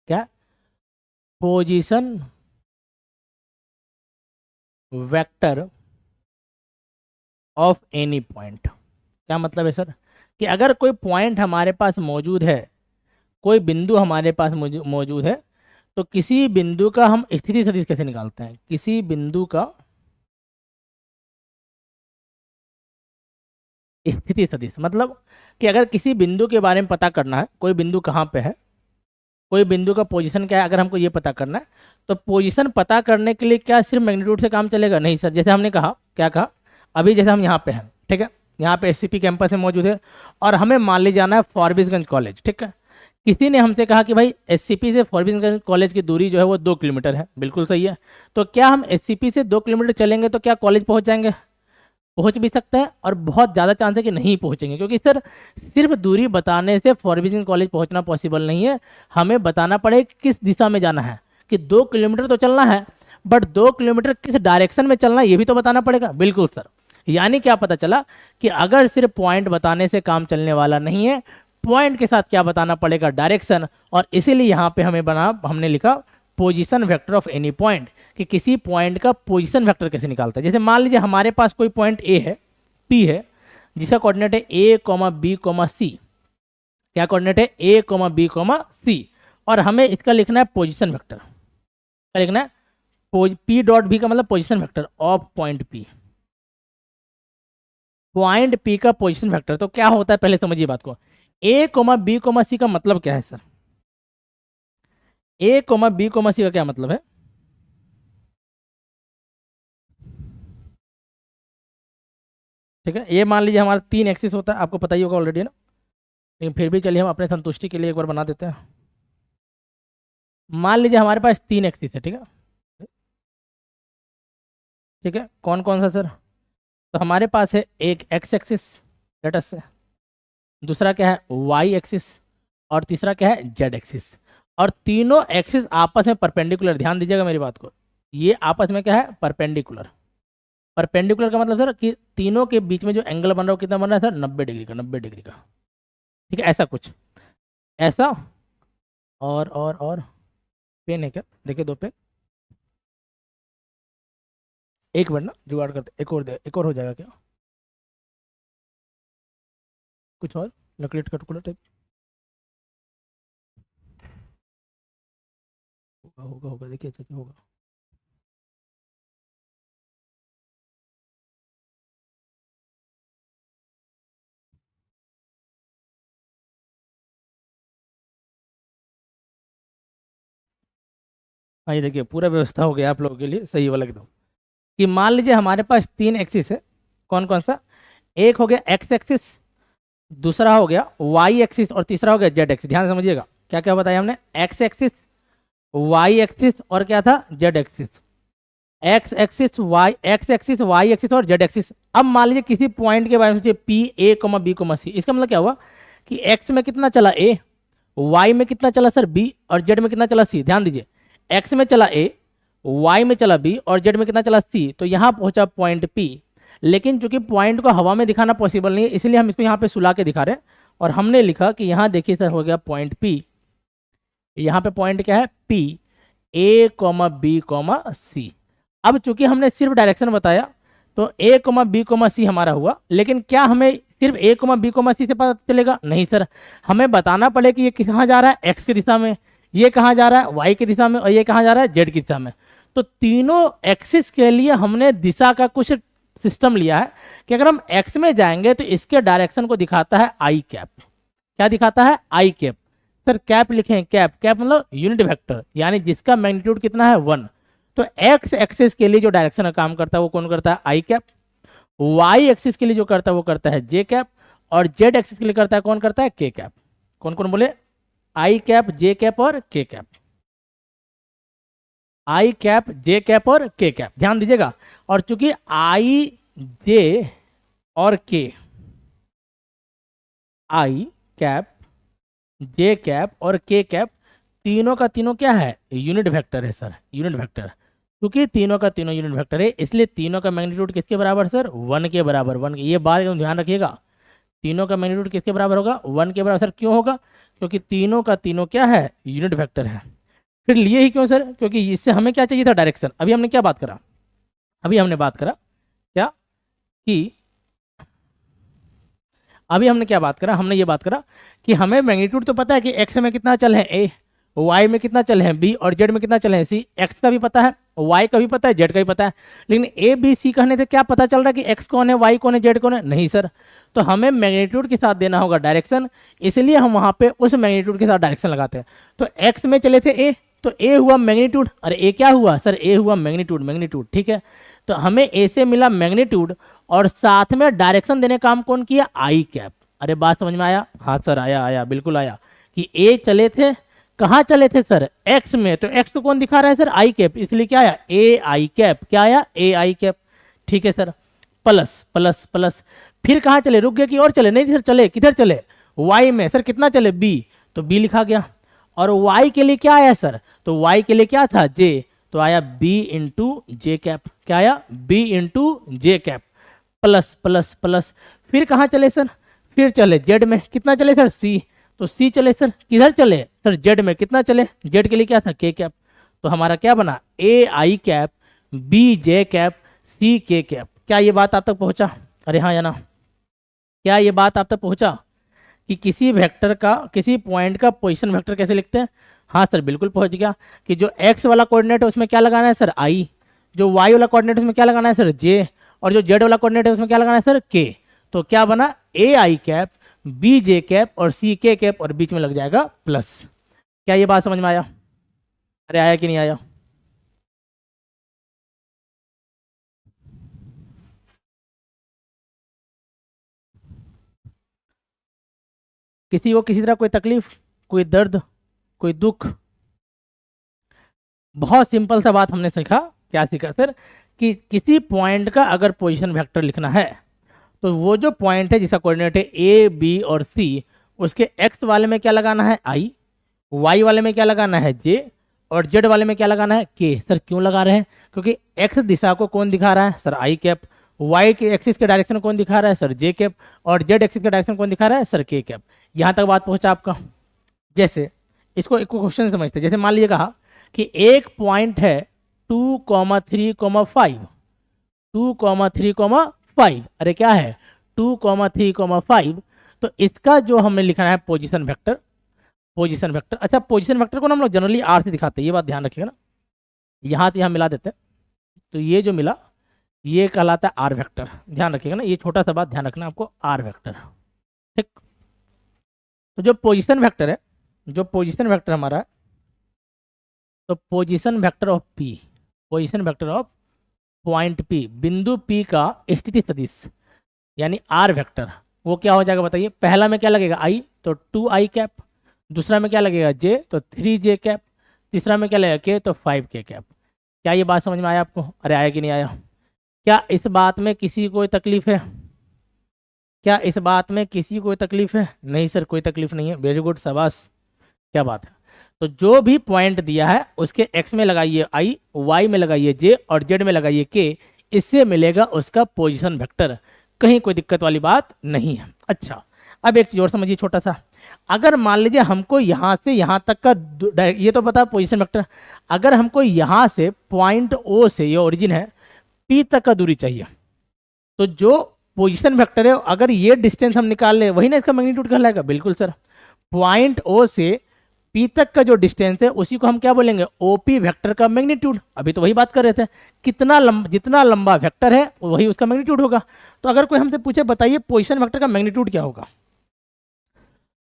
क्या? Position vector of any point. क्या मतलब है सर? कि अगर कोई पॉइंट हमारे पास मौजूद है, कोई बिंदु हमारे पास मौजूद है, तो किसी बिंदु का हम स्थिति सदिश कैसे निकालते हैं? किसी बिंदु का स्थिति सदिश मतलब कि अगर किसी बिंदु के बारे में पता करना है, कोई बिंदु कहाँ पे है, कोई बिंदु का पोजीशन क्या है, अगर हमको ये पता करना है, तो पोजीशन पता करने के लिए क्या सिर्फ मैग्नीट्यूड से काम चलेगा? नहीं सर। जैसे हमने कहा, क्या कहा अभी, जैसे हम यहाँ पे हैं, ठीक है, यहाँ पे एससीपी कैंपस में मौजूद है और हमें मान ली जाना है फॉरबिसगंज कॉलेज। ठीक है, किसी ने हमसे कहा कि भाई एससीपी से फॉरबिसगंज कॉलेज की दूरी जो है वो 2 किलोमीटर है। बिल्कुल सही है। तो क्या हम एससीपी से 2 किलोमीटर चलेंगे तो क्या कॉलेज पहुँच जाएंगे? पहुंच भी सकते हैं और बहुत ज़्यादा चांस है कि नहीं पहुंचेंगे, क्योंकि सर सिर्फ दूरी बताने से फॉरबिसगंज कॉलेज पहुंचना पॉसिबल नहीं है। हमें बताना पड़ेगा कि किस दिशा में जाना है, कि 2 किलोमीटर तो चलना है, बट 2 किलोमीटर किस डायरेक्शन में चलना है ये भी तो बताना पड़ेगा। बिल्कुल सर। यानी क्या पता चला कि अगर सिर्फ पॉइंट बताने से काम चलने वाला नहीं है, पॉइंट के साथ क्या बताना पड़ेगा, डायरेक्शन। और इसीलिए यहाँ पे हमने लिखा position vector of any point, कि किसी पॉइंट का पोजीशन वेक्टर कैसे निकालता है। जैसे मान लीजिए हमारे पास कोई पॉइंट ए है, पी है, जिसका कोऑर्डिनेट है ए कॉमा बी कॉमा सी। क्या कोऑर्डिनेट है, ए कॉमा बी कॉमा सी, और हमें इसका लिखना है पोजीशन वेक्टर। क्या लिखना है, पी डॉट बी का मतलब position vector of point P. Point P का पोजीशन वेक्टर तो क्या होता है, पहले समझिए बात को। ए कोमा बी कोमा सी का मतलब क्या है सर, ए कोमा बी कोमा सी का क्या मतलब है, ठीक है। ये मान लीजिए हमारा 3 एक्सिस होता है, आपको पता ही होगा ऑलरेडी ना, लेकिन फिर भी चलिए हम अपने संतुष्टि के लिए एक बार बना देते हैं। मान लीजिए हमारे पास 3 एक्सिस है, ठीक है, ठीक है। कौन कौन सा सर, तो हमारे पास है एक एक्स एक्सिस लेटस से, दूसरा क्या है वाई एक्सिस, और तीसरा क्या है जेड एक्सिस। और तीनों एक्सिस आपस में परपेंडिकुलर, ध्यान दीजिएगा मेरी बात को, ये आपस में क्या है, परपेंडिकुलर। परपेंडिकुलर का मतलब सर कि तीनों के बीच में जो एंगल बन रहा है कितना बन रहा है सर, 90 डिग्री का, 90 डिग्री का, ठीक है, ऐसा कुछ, ऐसा। और पेन है क्या, देखिए 2 पेन, एक मिनट ना जुगाड़ करते, एक और दे, एक और हो जाएगा क्या, कुछ और लकड़ी का टुकड़ा टाइप, होगा देखिए, अच्छा होगा। हाँ ये देखिए पूरा व्यवस्था हो गया आप लोगों के लिए, सही वाला एकदम। कि मान लीजिए हमारे पास 3 एक्सिस है, कौन कौन सा, एक हो गया एक्स एक्सिस, दूसरा हो गया वाई एक्सिस, और तीसरा हो गया जेड एक्सिस। ध्यान से समझिएगा क्या क्या बताया हमने, एक्स एक्सिस, वाई एक्सिस, और क्या था, z axis. X axis y axis और जेड एक्सिस। अब मान लीजिए किसी पॉइंट के बारे में सोचिए, P A comma B comma C. इसका मतलब क्या हुआ कि एक्स में कितना चला ए, वाई में कितना चला सर बी, और जेड में कितना चला सी। ध्यान दीजिए, एक्स में चला ए, वाई में चला बी, और जेड में कितना चला सी। तो यहाँ पहुंचा पॉइंट पी, लेकिन चूंकि पॉइंट को हवा में दिखाना पॉसिबल नहीं है, इसलिए हम इसको यहाँ पे सुला के दिखा रहे हैं। और हमने लिखा कि यहाँ देखिए सर हो गया पॉइंट पी, यहाँ पे पॉइंट क्या है, P A comma B comma C. अब चूंकि हमने सिर्फ डायरेक्शन बताया तो A comma B comma C हमारा हुआ, लेकिन क्या हमें सिर्फ A comma B comma C से पता चलेगा, नहीं सर, हमें बताना पड़े कि ये कहाँ जा रहा है, एक्स की दिशा में, ये कहाँ जा रहा है वाई की दिशा में, और ये कहाँ जा रहा है जेड की दिशा में। तो तीनों एक्सिस के लिए हमने दिशा का कुछ सिस्टम लिया है कि अगर हम एक्स में जाएंगे तो इसके डायरेक्शन को दिखाता है आई कैप। क्या दिखाता है, आई कैप। सर कैप लिखें, कैप, कैप मतलब यूनिट वेक्टर, यानी जिसका मैग्नीट्यूड कितना है 1। तो एक्स एक्सिस के लिए जो डायरेक्शन का काम करता है वो कौन करता है, आई कैप। वाई एक्सिस के लिए जो करता है वो करता है जे कैप, और जेड एक्सिस के लिए करता है कौन करता है, के कैप। कौन कौन बोले, आई कैप, जे कैप और के कैप। आई कैप, जे कैप और के कैप, ध्यान दीजिएगा। और चूंकि आई, जे और के, आई कैप, जे कैप और के कैप, तीनों का तीनों क्या है, यूनिट वेक्टर है सर, यूनिट वेक्टर। क्योंकि तीनों का तीनों यूनिट वेक्टर है, इसलिए तीनों का मैग्नीट्यूड किसके बराबर सर, 1 के बराबर, 1 के। ये बात एकदम ध्यान रखिएगा, तीनों का मैग्नीट्यूड किसके बराबर होगा, 1 के बराबर। सर क्यों होगा, क्योंकि तीनों का तीनों क्या है, यूनिट वेक्टर है। फिर लिए ही क्यों सर, क्योंकि इससे हमें क्या चाहिए था, डायरेक्शन। अभी हमने क्या बात करा, अभी हमने बात करा क्या कि अभी हमने क्या बात करा, हमने ये बात करा कि हमें मैग्नीट्यूड तो पता है कि एक्स में कितना चल है ए, वाई में कितना चल है बी, और जेड में कितना चल है सी। एक्स का भी पता है, वाई का भी पता है, जेड का भी पता है, लेकिन ए बी सी कहने से क्या पता चल रहा है कि एक्स कौन है, वाई कौन है, जेड कौन है, नहीं सर। तो हमें मैग्नीट्यूड के साथ देना होगा डायरेक्शन, इसलिए हम वहाँ पे उस मैग्नीट्यूड के साथ डायरेक्शन लगाते हैं। तो एक्स में चले थे ए, तो ए हुआ मैग्नीट्यूड, अरे ए क्या हुआ सर, ए हुआ मैग्नीट्यूड, मैग्नीट्यूड, ठीक है। तो हमें ए से मिला मैग्नीट्यूड, और साथ में डायरेक्शन देने का काम कौन किया, आई कैप। अरे बात समझ में आया, हाँ सर आया, आया बिल्कुल आया। कि ए चले थे, कहाँ चले थे सर, एक्स में, तो एक्स को कौन दिखा रहा है सर, आई कैप, इसलिए क्या आया, ए आई कैप। क्या आया, ए आई कैप, ठीक है सर। प्लस प्लस प्लस, फिर कहाँ चले, रुक गए कि और चले, नहीं सर चले, किधर चले, वाई में। सर कितना चले, बी, तो बी लिखा गया। और वाई के लिए क्या आया सर, तो वाई के लिए क्या था, जे, तो आया बी इंटू जे कैप। क्या आया, बी इंटू जे कैप, प्लस प्लस प्लस। फिर कहाँ चले सर, फिर चले जेड में, कितना चले सर, सी, तो सी चले सर, किधर चले सर, जेड में। कितना चले, जेड के लिए क्या था के कैप, तो हमारा क्या बना ए आई कैप, बी जे कैप, सी के कैप। क्या ये बात आप तक पहुंचा, अरे हाँ या ना, क्या ये बात आप तक पहुंचा कि किसी वेक्टर का, किसी पॉइंट का पोजीशन वेक्टर कैसे लिखते हैं। हाँ सर बिल्कुल पहुंच गया कि जो एक्स वाला कोऑर्डिनेट है उसमें क्या लगाना है सर आई, जो वाई वाला कोऑर्डिनेट है उसमें क्या लगाना है सर जे, और जो जेड वाला कोऑर्डिनेट है उसमें क्या लगाना है सर के। तो क्या बना ए आई कैप, बी जे कैप और सी के कैप, और बीच में लग जाएगा प्लस। क्या ये बात समझ में आया, अरे आया कि नहीं आया। किसी को किसी तरह कोई तकलीफ, कोई दर्द, कोई दुख। बहुत सिंपल सा बात हमने सीखा, क्या सीखा सर, कि किसी पॉइंट का अगर पोजीशन वेक्टर लिखना है तो वो जो पॉइंट है जिसका कोऑर्डिनेट है ए बी और सी, उसके एक्स वाले में क्या लगाना है आई, वाई वाले में क्या लगाना है जे, और जेड वाले में क्या लगाना है के। सर क्यों लगा रहे हैं, क्योंकि एक्स दिशा को कौन दिखा रहा है सर आई कैप, वाई के एक्सिस के डायरेक्शन कौन दिखा रहा है सर जे कैप, और जेड एक्सिस के डायरेक्शन कौन दिखा रहा है सर के कैप। यहाँ तक बात पहुंचा आपका। जैसे इसको एक क्वेश्चन समझते हैं, जैसे मान लीजिए कहा कि एक पॉइंट है 2,3,5, 2,3,5, अरे क्या है 2,3,5, तो इसका जो हमें लिखना है पोजीशन वेक्टर, पोजीशन वेक्टर। अच्छा पोजीशन वेक्टर को ना हम लोग जनरली आर से दिखाते हैं, ये बात ध्यान रखिएगा ना, यहाँ से यहाँ मिला देते हैं, तो ये जो मिला ये कहलाता है आर वेक्टर। ध्यान रखिएगा ना, ये छोटा सा बात ध्यान रखना आपको, आर वेक्टर। ठीक, तो जो पोजीशन वेक्टर है, जो पोजीशन वेक्टर हमारा है, तो position vector of P, position vector of point P, बिंदु पी का स्थिति सदिश यानी आर वेक्टर, वो क्या हो जाएगा बताइए। पहला में क्या लगेगा आई, तो 2 आई कैप, दूसरा में क्या लगेगा जे, तो 3 जे कैप, तीसरा में क्या लगेगा के, तो 5 के कैप। क्या ये बात समझ में आया आपको, अरे आया कि नहीं आया। क्या इस बात में किसी कोई तकलीफ है, क्या इस बात में किसी कोई तकलीफ है, नहीं सर कोई तकलीफ नहीं है, वेरी गुड शाबाश, क्या बात है। तो जो भी पॉइंट दिया है उसके एक्स में लगाइए आई, वाई में लगाइए जे और जेड में लगाइए के, इससे मिलेगा उसका पोजीशन वेक्टर, कहीं कोई दिक्कत वाली बात नहीं है। अच्छा अब एक चीज और समझिए छोटा सा, अगर मान लीजिए हमको यहाँ से यहाँ तक का, ये तो पता पोजीशन वेक्टर, अगर हमको यहाँ से पॉइंट ओ से, ये ओरिजिन है, पी तक का दूरी चाहिए, तो जो पोजीशन वेक्टर है अगर ये डिस्टेंस हम निकाल ले वही ना इसका मैग्नीट्यूड कहलाएगा। बिल्कुल सर, पॉइंट ओ से पी तक का जो डिस्टेंस है उसी को हम क्या बोलेंगे, ओपी वेक्टर का मैग्नीट्यूड। अभी तो वही बात कर रहे थे, कितना जितना लंबा वेक्टर है वही उसका मैग्नीट्यूड होगा। तो अगर कोई हमसे पूछे बताइए पोजीशन वेक्टर का मैग्नीट्यूड क्या होगा,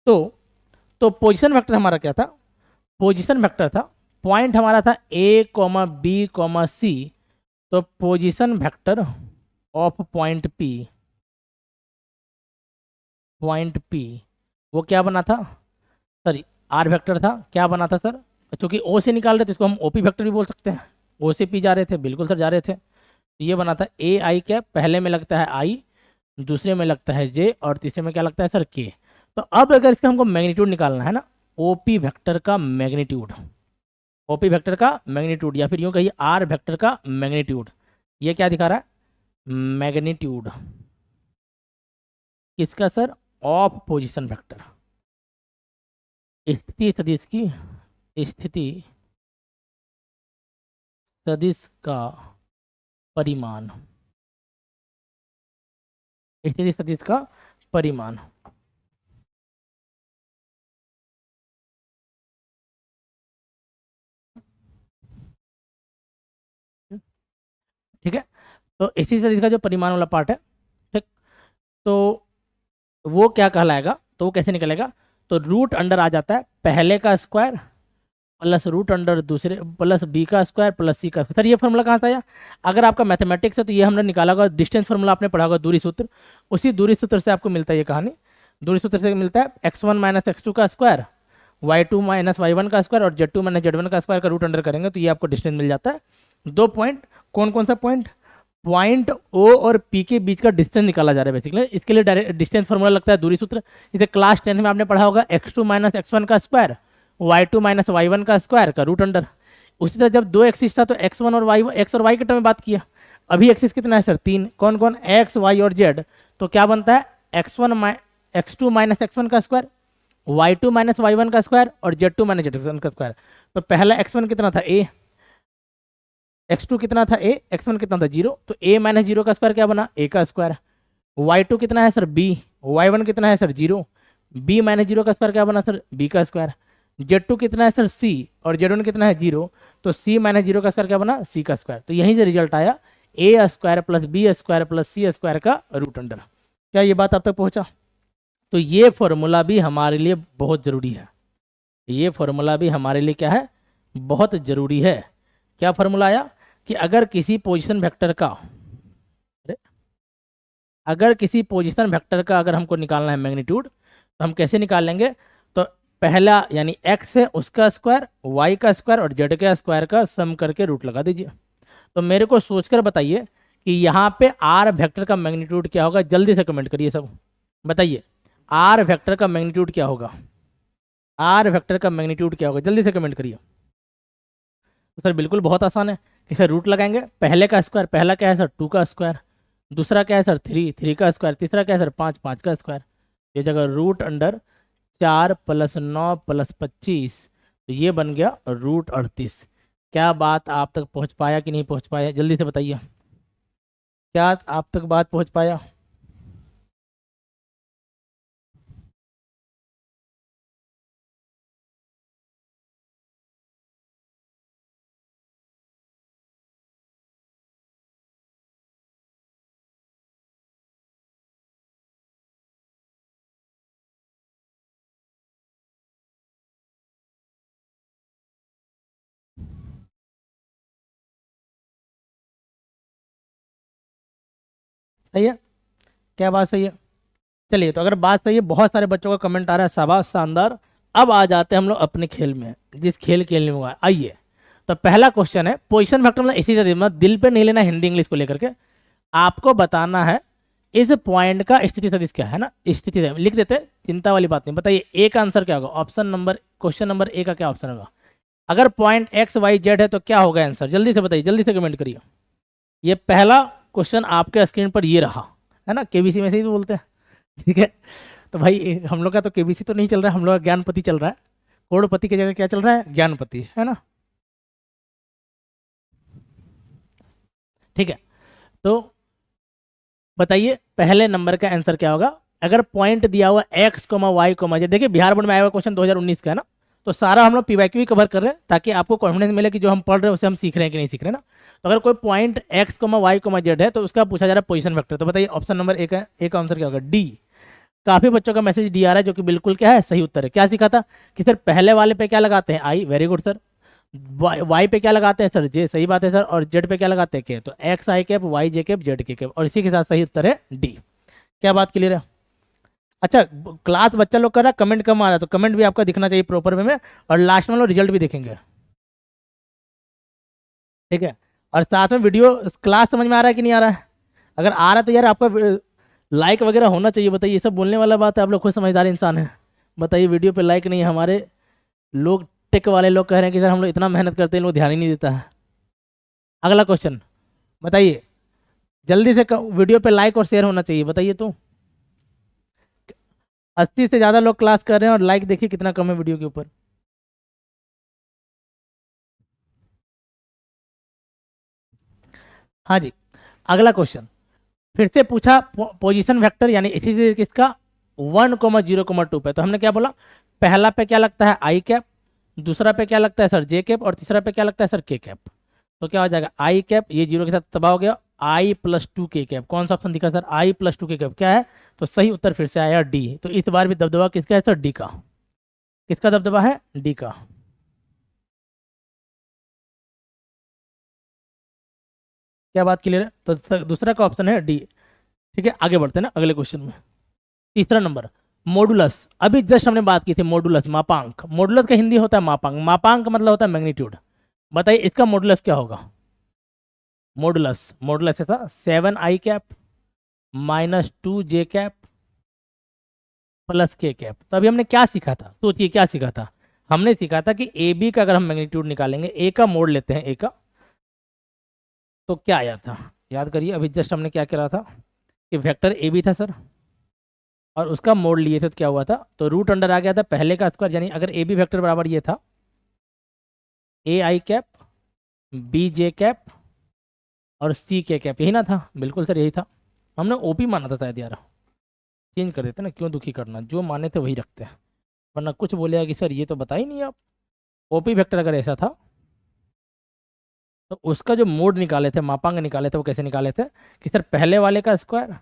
तो पोजीशन वेक्टर हमारा क्या था, पोजीशन वेक्टर था, पॉइंट हमारा था ए कॉमा बी कॉमा सी, तो position vector of point P, point P वो क्या बना था सर, आर वेक्टर था। क्या बना था सर, क्योंकि ओ से निकाल रहे थे इसको हम ओपी वेक्टर भी बोल सकते हैं, ओ से पी जा रहे थे, बिल्कुल सर जा रहे थे। तो ये बना था ए आई कैप, पहले में लगता है आई, दूसरे में लगता है जे, और तीसरे में क्या लगता है सर के। तो अब अगर इसका हमको मैग्नीट्यूड निकालना है ना, ओपी वेक्टर का मैग्नीट्यूड, ओपी वेक्टर का मैग्नीट्यूड, या फिर यूँ कहिए आर वेक्टर का मैग्नीट्यूड, ये क्या दिखा रहा है मैग्नीट्यूड किसका सर, ऑफ पोजीशन वेक्टर, स्थिति सदिश की, स्थिति सदिश का परिमाण, स्थिति सदिश का परिमाण। ठीक है, तो स्थिति सदिश का जो परिमाण वाला पार्ट है, ठीक, तो वो क्या कहलाएगा, तो वो कैसे निकलेगा, तो रूट अंडर आ जाता है पहले का स्क्वायर प्लस रूट अंडर दूसरे प्लस बी का स्क्वायर प्लस सी का स्क्वायर। सर ये फॉर्मूला कहाँ से आया, अगर आपका मैथमेटिक्स है तो ये हमने निकाला होगा, डिस्टेंस फॉर्मूला आपने पढ़ा होगा, दूरी सूत्र, उसी दूरी सूत्र से आपको मिलता है ये कहानी। दूरी सूत्र से मिलता है x1 माइनस x2 का स्क्वायर, y2 माइनस y1 का स्क्वायर और z2 माइनस z1 का स्क्वायर का रूट अंडर करेंगे तो ये आपको डिस्टेंस मिल जाता है। दो पॉइंट, कौन कौन सा पॉइंट, पॉइंट ओ और पी के बीच का डिस्टेंस निकाला जा रहा है बेसिकली, इसके लिए डायरेक्ट डिस्टेंस फॉर्मूला लगता है दूरी सूत्र। जैसे क्लास 10 में आपने पढ़ा होगा x2 माइनस x1 का स्क्वायर, y2 माइनस y1 का स्क्वायर का रूट अंडर। उसी तरह जब दो एक्सिस था तो x1 और y, x और y के टर्म में बात किया। अभी एक्सिस कितना है सर, 3, कौन कौन, x y और z, तो क्या बनता है x2 माइनस x1 का स्क्वायर, y2 माइनस y1 का स्क्वायर और z2 माइनस z1 का स्क्वायर। तो पहला x1 कितना था a, x2 कितना था a, x1 कितना था 0, तो a माइनस 0 का स्क्वायर क्या बना, a का स्क्वायर। y2 कितना है सर b, y1 कितना है सर 0, b माइनस 0 का स्क्वायर क्या बना सर, b का स्क्वायर। z2 कितना है सर c और z1 कितना है 0, तो c माइनस 0 का स्क्वायर क्या बना, c का स्क्वायर। तो यहीं से रिजल्ट आया a square plus b square plus c square का रूट अंडर। क्या ये बात आप तक पहुंचा? तो ये फॉर्मूला भी हमारे लिए बहुत ज़रूरी है, ये फॉर्मूला भी हमारे लिए क्या है, बहुत ज़रूरी है। क्या फॉर्मूला आया कि अगर किसी पोजीशन वेक्टर का, अगर किसी पोजीशन वेक्टर का अगर हमको निकालना है मैग्नीट्यूड, तो हम कैसे निकाल लेंगे, तो पहला यानी x है उसका स्क्वायर, y का स्क्वायर और z के स्क्वायर का सम करके रूट लगा दीजिए। तो मेरे को सोचकर बताइए कि यहाँ पे r वेक्टर का मैग्नीट्यूड क्या होगा, जल्दी से कमेंट करिए सब, बताइए r वेक्टर का मैग्नीट्यूड क्या होगा, r वेक्टर का मैग्नीट्यूड क्या होगा, जल्दी से कमेंट करिए। तो सर बिल्कुल बहुत आसान है, इसे रूट लगाएंगे, पहले का स्क्वायर, पहला क्या है सर 2 का स्क्वायर, दूसरा क्या है सर 3 का स्क्वायर, तीसरा क्या है सर 5 का स्क्वायर। ये जगह रूट अंडर 4 + 9 + 25, तो ये बन गया रूट 38। क्या बात आप तक पहुंच पाया कि नहीं पहुंच पाया, जल्दी से बताइए, क्या आप तक बात पहुंच पाया? सही है, क्या बात सही है? चलिए, तो अगर बात सही है, बहुत सारे बच्चों का कमेंट आ रहा है, शाबाश शानदार। अब आ जाते हैं हम लोग अपने खेल में, जिस खेल खेलने में हुआ है। आइए, तो पहला क्वेश्चन है पोजीशन फैक्टर, मतलब इसी से मतलब दिल पे नहीं लेना हिंदी इंग्लिश को लेकर के, आपको बताना है इस पॉइंट का स्थिति सदिश क्या है ना, स्थिति सदिश लिख देते, चिंता वाली बात नहीं। बताइए ए का आंसर क्या होगा, option number, question number A का क्या ऑप्शन होगा? अगर पॉइंट एक्स वाई जेड है तो क्या होगा आंसर, जल्दी से बताइए, जल्दी से कमेंट करिए। ये पहला क्वेश्चन आपके स्क्रीन पर ये रहा है ना, केबीसी में से ही तो बोलते हैं, ठीक है। तो भाई हम लोग का तो केबीसी तो नहीं चल रहा है, हम लोग का ज्ञानपति चल रहा है, करोड़पति की जगह क्या चल रहा है, ज्ञानपति, है ना, ठीक है। तो बताइए पहले नंबर का आंसर क्या होगा, अगर पॉइंट दिया हुआ x comma y comma z, देखिए बिहार बोर्ड में आया हुआ क्वेश्चन 2019 का है ना, तो सारा हम लोग पीवाईक्यू ही कवर कर रहे हैं ताकि आपको कॉन्फिडेंस मिले कि जो हम पढ़ रहे हैं उसे हम सीख रहे हैं कि नहीं सीख रहे हैं ना। तो अगर कोई point x comma y comma z है तो उसका पूछा जा रहा है पोजीशन वेक्टर, तो बताइए ऑप्शन नंबर ए का आंसर क्या होगा, डी। काफी बच्चों का मैसेज डी आ रहा है, जो कि बिल्कुल क्या है, सही उत्तर है। क्या सीखा था कि सर पहले वाले पे क्या लगाते हैं, आई, वेरी गुड सर। वाई पे क्या लगाते हैं सर, जे, सही बात है सर। और जेड पे क्या लगाते हैं, के, तो एक्स आई कैप, वाई जे कैप, जेड के कैप, और इसी के साथ सही उत्तर है डी। क्या बात क्लियर है? अच्छा, क्लास बच्चा लोग कर रहा है, कमेंट कम आ रहा है, तो कमेंट भी आपका दिखना चाहिए प्रॉपर वे में, और लास्ट में लोग रिजल्ट भी देखेंगे, ठीक है। और साथ में वीडियो क्लास समझ में आ रहा है कि नहीं आ रहा है? अगर आ रहा है तो यार आपका लाइक वगैरह होना चाहिए। बताइए, ये सब बोलने वाला बात है, आप लोग खुद समझदार इंसान है। बताइए वीडियो पे लाइक नहीं है, हमारे लोग टेक वाले लोग कह रहे हैं कि सर हम लोग इतना मेहनत करते हैं, लोग ध्यान ही नहीं देता है। अगला क्वेश्चन बताइए, जल्दी से वीडियो पे लाइक और शेयर होना चाहिए, बताइए तो। 80 से ज़्यादा लोग क्लास कर रहे हैं और लाइक देखिए कितना कम है वीडियो के ऊपर। हाँ जी, अगला क्वेश्चन फिर से पूछा पोजीशन वेक्टर, यानी इसी से किसका, 1,0,2 पे। तो हमने क्या बोला, पहला पे क्या लगता है आई कैप, दूसरा पे क्या लगता है सर जे कैप, और तीसरा पे क्या लगता है सर के कैप। तो क्या हो जाएगा, आई कैप, ये 0 के साथ तबाह हो गया, I+2 के कैप। कौन सा ऑप्शन दिखा सर, I+2 के कैप क्या है, तो सही उत्तर फिर से आया डी। तो इस बार भी दबदबा किसका है सर, डी का। किसका दबदबा है, डी का। क्या बात क्लियर है? तो दूसरा का ऑप्शन है डी, ठीक है। आगे बढ़ते हैं ना अगले क्वेश्चन में। तीसरा नंबर, मॉडुलस। अभी जस्ट हमने बात की थी मॉडुलस, मापांक। मॉडुलस का हिंदी होता है मापांक, मापांक का मतलब होता है मैग्नीट्यूड। बताइए इसका मॉडुलस क्या होगा, मॉडुलस, मॉडुलस ऐसा 7i कैप -2 जे कैप प्लस के कैप। तो अभी हमने क्या सीखा था, सोचिए क्या सीखा था। हमने सीखा था कि ए बी का अगर हम मैग्नीट्यूड निकालेंगे, ए का मोड लेते हैं, ए का, तो क्या आया था, याद करिए। अभी जस्ट हमने क्या करा था कि वेक्टर ए बी था सर, और उसका मोड लिए थे तो क्या हुआ था, तो रूट अंडर आ गया था पहले का स्क्वायर, यानी अगर ए बी वेक्टर बराबर ये था ए आई कैप बी जे कैप और सी के कैप, यही ना था? बिल्कुल सर यही था। हमने ओपी माना था शायद यार, चेंज कर देते ना, क्यों दुखी करना, जो माने थे वही रखते हैं, वरना कुछ बोलेगा कि सर ये तो बता ही नहीं आप। ओपी वेक्टर अगर ऐसा था तो उसका जो मोड निकाले थे, मापांक निकाले थे, वो कैसे निकाले थे कि सर पहले वाले का स्क्वायर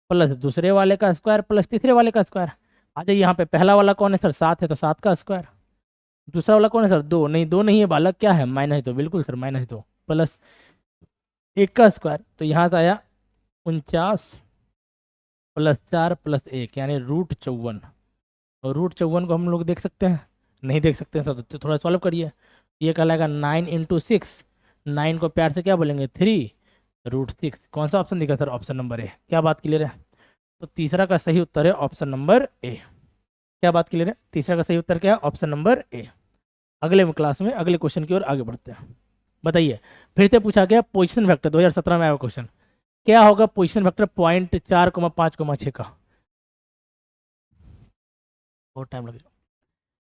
प्लस दूसरे वाले का स्क्वायर प्लस तीसरे वाले का स्क्वायर। आ जाइए यहाँ पे, पहला वाला कौन है सर, 7 है तो 7 का स्क्वायर। दूसरा वाला कौन है सर, 2, नहीं 2 नहीं है बालक, क्या है -2, बिल्कुल सर -2 प्लस 1 का स्क्वायर, तो यहाँ से आया 49 प्लस 4 प्लस 1 यानी √54। और √54 को हम लोग देख सकते हैं, नहीं देख सकते हैं सर, तो थोड़ा सॉल्व करिए। ये कहलाएगा 9 × 6, 9 को प्यार से क्या बोलेंगे 3 √6। कौन सा ऑप्शन दिखा सर, ऑप्शन नंबर ए। क्या बात क्लियर है? तो तीसरा का सही उत्तर है ऑप्शन नंबर ए। क्या बात क्लियर है? तीसरा का सही उत्तर क्या है, ऑप्शन नंबर ए। अगले क्लास में अगले क्वेश्चन की ओर आगे बढ़ते हैं। बताइए, फिर से पूछा गया पोजीशन वेक्टर, 2017 में आया क्वेश्चन, क्या होगा पोजीशन वेक्टर पॉइंट 4,5,6 का? बहुत टाइम लगेगा।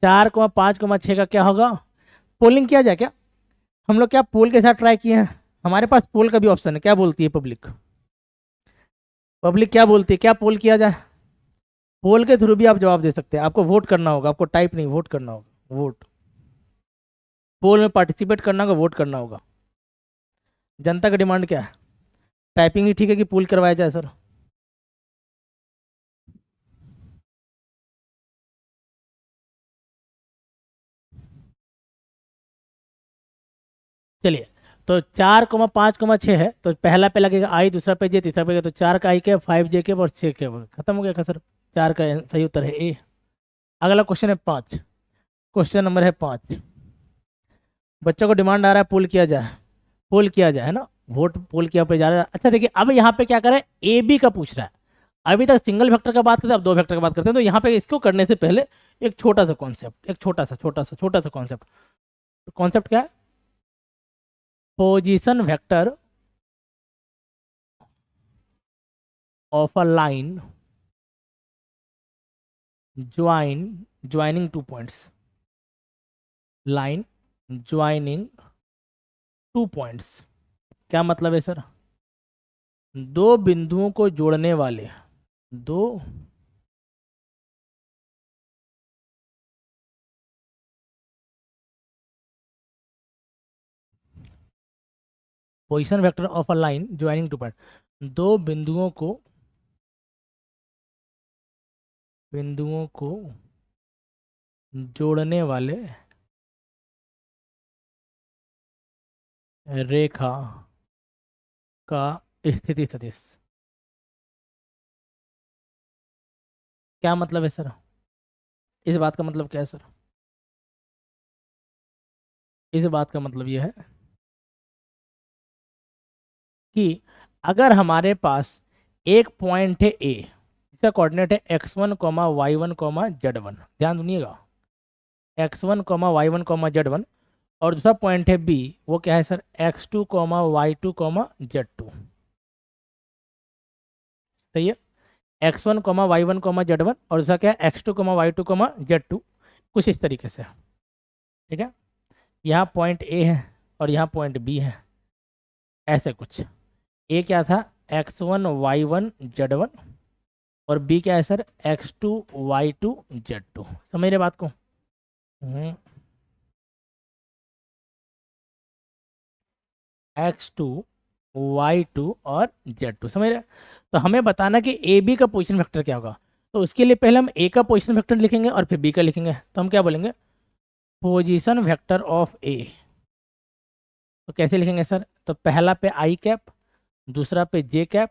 4,5,6 का क्या होगा? पोलिंग किया जाए क्या? हम लोग क्या पोल के साथ ट्राई किए हैं? हमारे पास पोल का भी ऑप्शन है। क्या बोलती है पब्लिक? पब्लिक क्या बोलती है, क्या पोल किया जाए? पोल के थ्रू भी आप जवाब दे सकते हैं। आपको वोट करना होगा, आपको टाइप नहीं, वोट करना होगा। वोट, पोल में पार्टिसिपेट करना होगा, वोट करना होगा। जनता का डिमांड क्या है? टाइपिंग ही ठीक है कि पोल करवाया जाए सर? चलिए, तो 4,5,6 है, तो पहला पे लगेगा आई, दूसरा पे जे, तीसरा पे, तो 4 का आई के 5 जे के और 6 के, खत्म हो गया सर। 4 का सही उत्तर है ए। अगला क्वेश्चन है 5, क्वेश्चन नंबर है 5। बच्चों को डिमांड आ रहा है पोल किया जाए, पोल किया जाए, है ना? वोट पोल किया पे जा रहा है। अच्छा देखिए, अब यहाँ पे क्या करें, ए बी का पूछ रहा है। अभी तक सिंगल वेक्टर का बात करते हैं, अब 2 वेक्टर का बात करते हैं। तो यहाँ पे इसको करने से पहले एक छोटा सा कॉन्सेप्ट, एक छोटा सा कॉन्सेप्ट। कॉन्सेप्ट क्या है? Position vector of a line joining 2 points, line joining 2 points. क्या मतलब है सर? 2 बिंदुओं को जोड़ने वाले, 2 position vector of a line joining 2 point, 2 बिंदुओं को जोड़ने वाले रेखा का स्थिति सदिश। क्या मतलब है सर? इस बात का मतलब क्या है सर? इस बात का मतलब यह है कि अगर हमारे पास एक पॉइंट है ए, इसका कोऑर्डिनेट है x1, y1, z1, ध्यान सुनिएगा, x1, y1, z1, और दूसरा पॉइंट है बी, वो क्या है सर, x2, y2, z2। सही है? x1, y1, z1, और दूसरा क्या है, x2, y2, z2। कुछ इस तरीके से, ठीक है? यहाँ पॉइंट ए है और यहाँ पॉइंट बी है, ऐसे कुछ। ए क्या था, x1, y1, z1, और बी क्या है सर, x2, y2, z2। समझ रहे बात को? x2, y2 और z2, समझ रहे? तो हमें बताना कि ए बी का पोजीशन वेक्टर क्या होगा। तो उसके लिए पहले हम ए का पोजीशन वेक्टर लिखेंगे और फिर बी का लिखेंगे। तो हम क्या बोलेंगे, पोजीशन वेक्टर ऑफ ए। तो कैसे लिखेंगे सर? तो पहला पे आई कैप, दूसरा पे जे कैप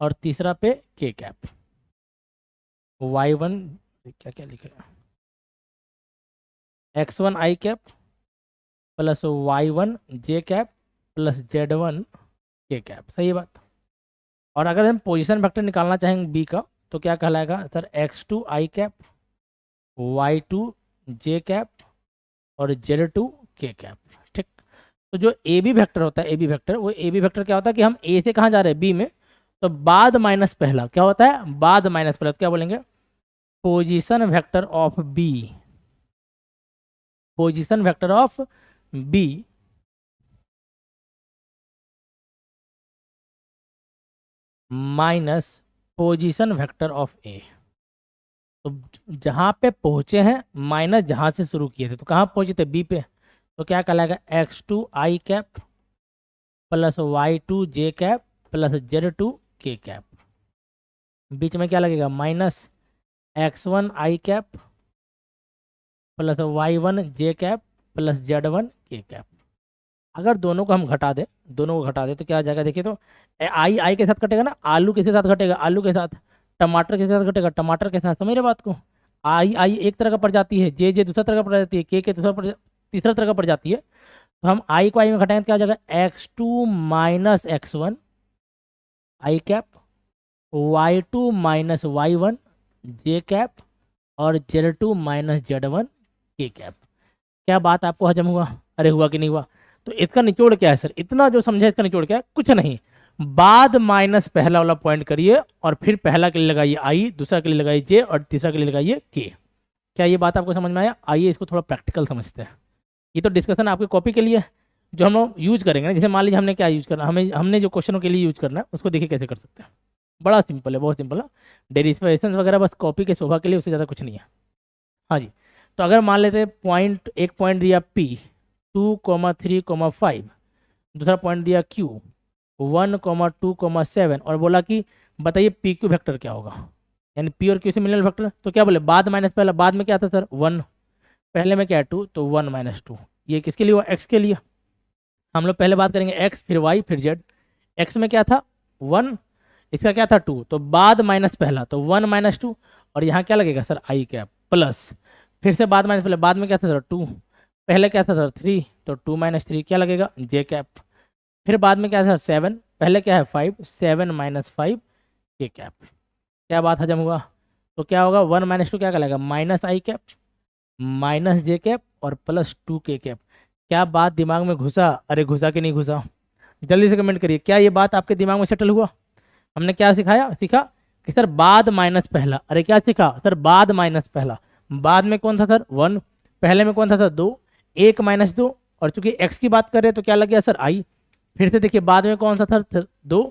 और तीसरा पे के कैप। y1 क्या क्या लिखे, x1 आई कैप प्लस y1 जे कैप प्लस z1 के कैप। सही बात। और अगर हम पोजीशन वेक्टर निकालना चाहेंगे बी का, तो क्या कहलाएगा सर, x2 आई कैप, y2 जे कैप और z2 के कैप। ठीक। तो जो ए बी वेक्टर होता है, ए बी वेक्टर, वो ए बी वेक्टर क्या होता है कि हम ए से कहाँ जा रहे हैं, बी में, तो बाद माइनस पहला क्या होता है, बाद माइनस पहला, तो क्या बोलेंगे, position vector of B, position vector of B minus position vector of A. तो जहां पे पहुंचे हैं माइनस जहां से शुरू किए थे, तो कहाँ पहुंचे थे, बी पे, तो क्या कहलाएगा, x2 i cap plus y2 j cap plus z2 k cap. बीच में क्या लगेगा, minus x1 i cap plus y1 j cap plus z1 k cap. अगर दोनों को हम घटा दें, दोनों को घटा दें तो क्या आ जाएगा, देखिए तो आई के साथ कटेगा ना, आलू किसके साथ घटेगा, आलू के साथ, टमाटर के साथ घटेगा, टमाटर के साथ, समझ रहे बात को। आई एक तरह का पड़ जाती है, जे दूसरा तरह का पड़ जाती है, के तीसरा तरह का पड़ जाती है। तो हम आई को आई में घटाएंगे तो क्या हो जाएगा, x2 minus x1 i cap, y2 minus y1 j cap और z2 minus z1 k cap. क्या बात आपको हजम हुआ, अरे हुआ कि नहीं हुआ। तो इसका निचोड़ क्या है सर, इतना जो समझा इसका निचोड़ क्या है, कुछ नहीं, बाद माइनस पहला वाला पॉइंट करिए और फिर पहला के लिए लगाइए आई, दूसरा के लिए लगाइए जे और तीसरा के लिए लगाइए के। क्या ये बात आपको समझ में आया, आइए इसको थोड़ा प्रैक्टिकल समझते हैं। ये तो डिस्कशन आपकी कॉपी के लिए है, जो हम लोग यूज करेंगे ना, जैसे मान लीजिए हमने क्या यूज करना, हमने जो क्वेश्चनों के लिए यूज करना है उसको देखिए कैसे कर सकते हैं। बड़ा सिंपल है, बहुत सिंपल है, डेरिवेशंस वगैरह बस कॉपी के शोभा के लिए, उससे ज़्यादा कुछ नहीं है। हाँ जी, तो अगर मान लेते हैं पॉइंट, एक पॉइंट दिया P 2,3,5, दूसरा पॉइंट दिया Q 1,2,7 और बोला कि बताइए PQ वेक्टर क्या होगा, यानी P और Q से मिलने वाला वेक्टर। तो क्या बोले, बाद माइनस पहला, बाद में क्या था सर 1, पहले में क्या है 2, तो 1 माइनस 2, ये किसके लिए हुआ, x के लिए। हम लोग पहले बात करेंगे x फिर y फिर z। x में क्या था 1, इसका क्या था 2, तो बाद माइनस पहला तो 1 माइनस 2 और यहाँ क्या लगेगा सर i कैप प्लस, फिर से बाद माइनस पहले, बाद में क्या था सर 2, पहले क्या था सर 3, तो 2 माइनस 3 क्या लगेगा j कैप, फिर बाद में क्या था 7, पहले क्या है 5, 7 माइनस 5 k कैप। क्या बात हजम हुआ, तो क्या होगा 1 माइनस 2 क्या कहलाएगा, minus i cap minus j cap और प्लस 2 k कैप। क्या बात दिमाग में घुसा, अरे घुसा कि नहीं घुसा, जल्दी से कमेंट करिए, क्या ये बात आपके दिमाग में सेटल हुआ। हमने क्या सिखाया, सीखा कि सर बाद माइनस पहला, अरे क्या सीखा सर, बाद माइनस पहला, बाद में कौन था सर 1, पहले में कौन था सर 2, 1 माइनस 2 और चूंकि x की बात कर रहे हैं तो क्या लग गया सर i। फिर से देखिए बाद में कौन सा था 2,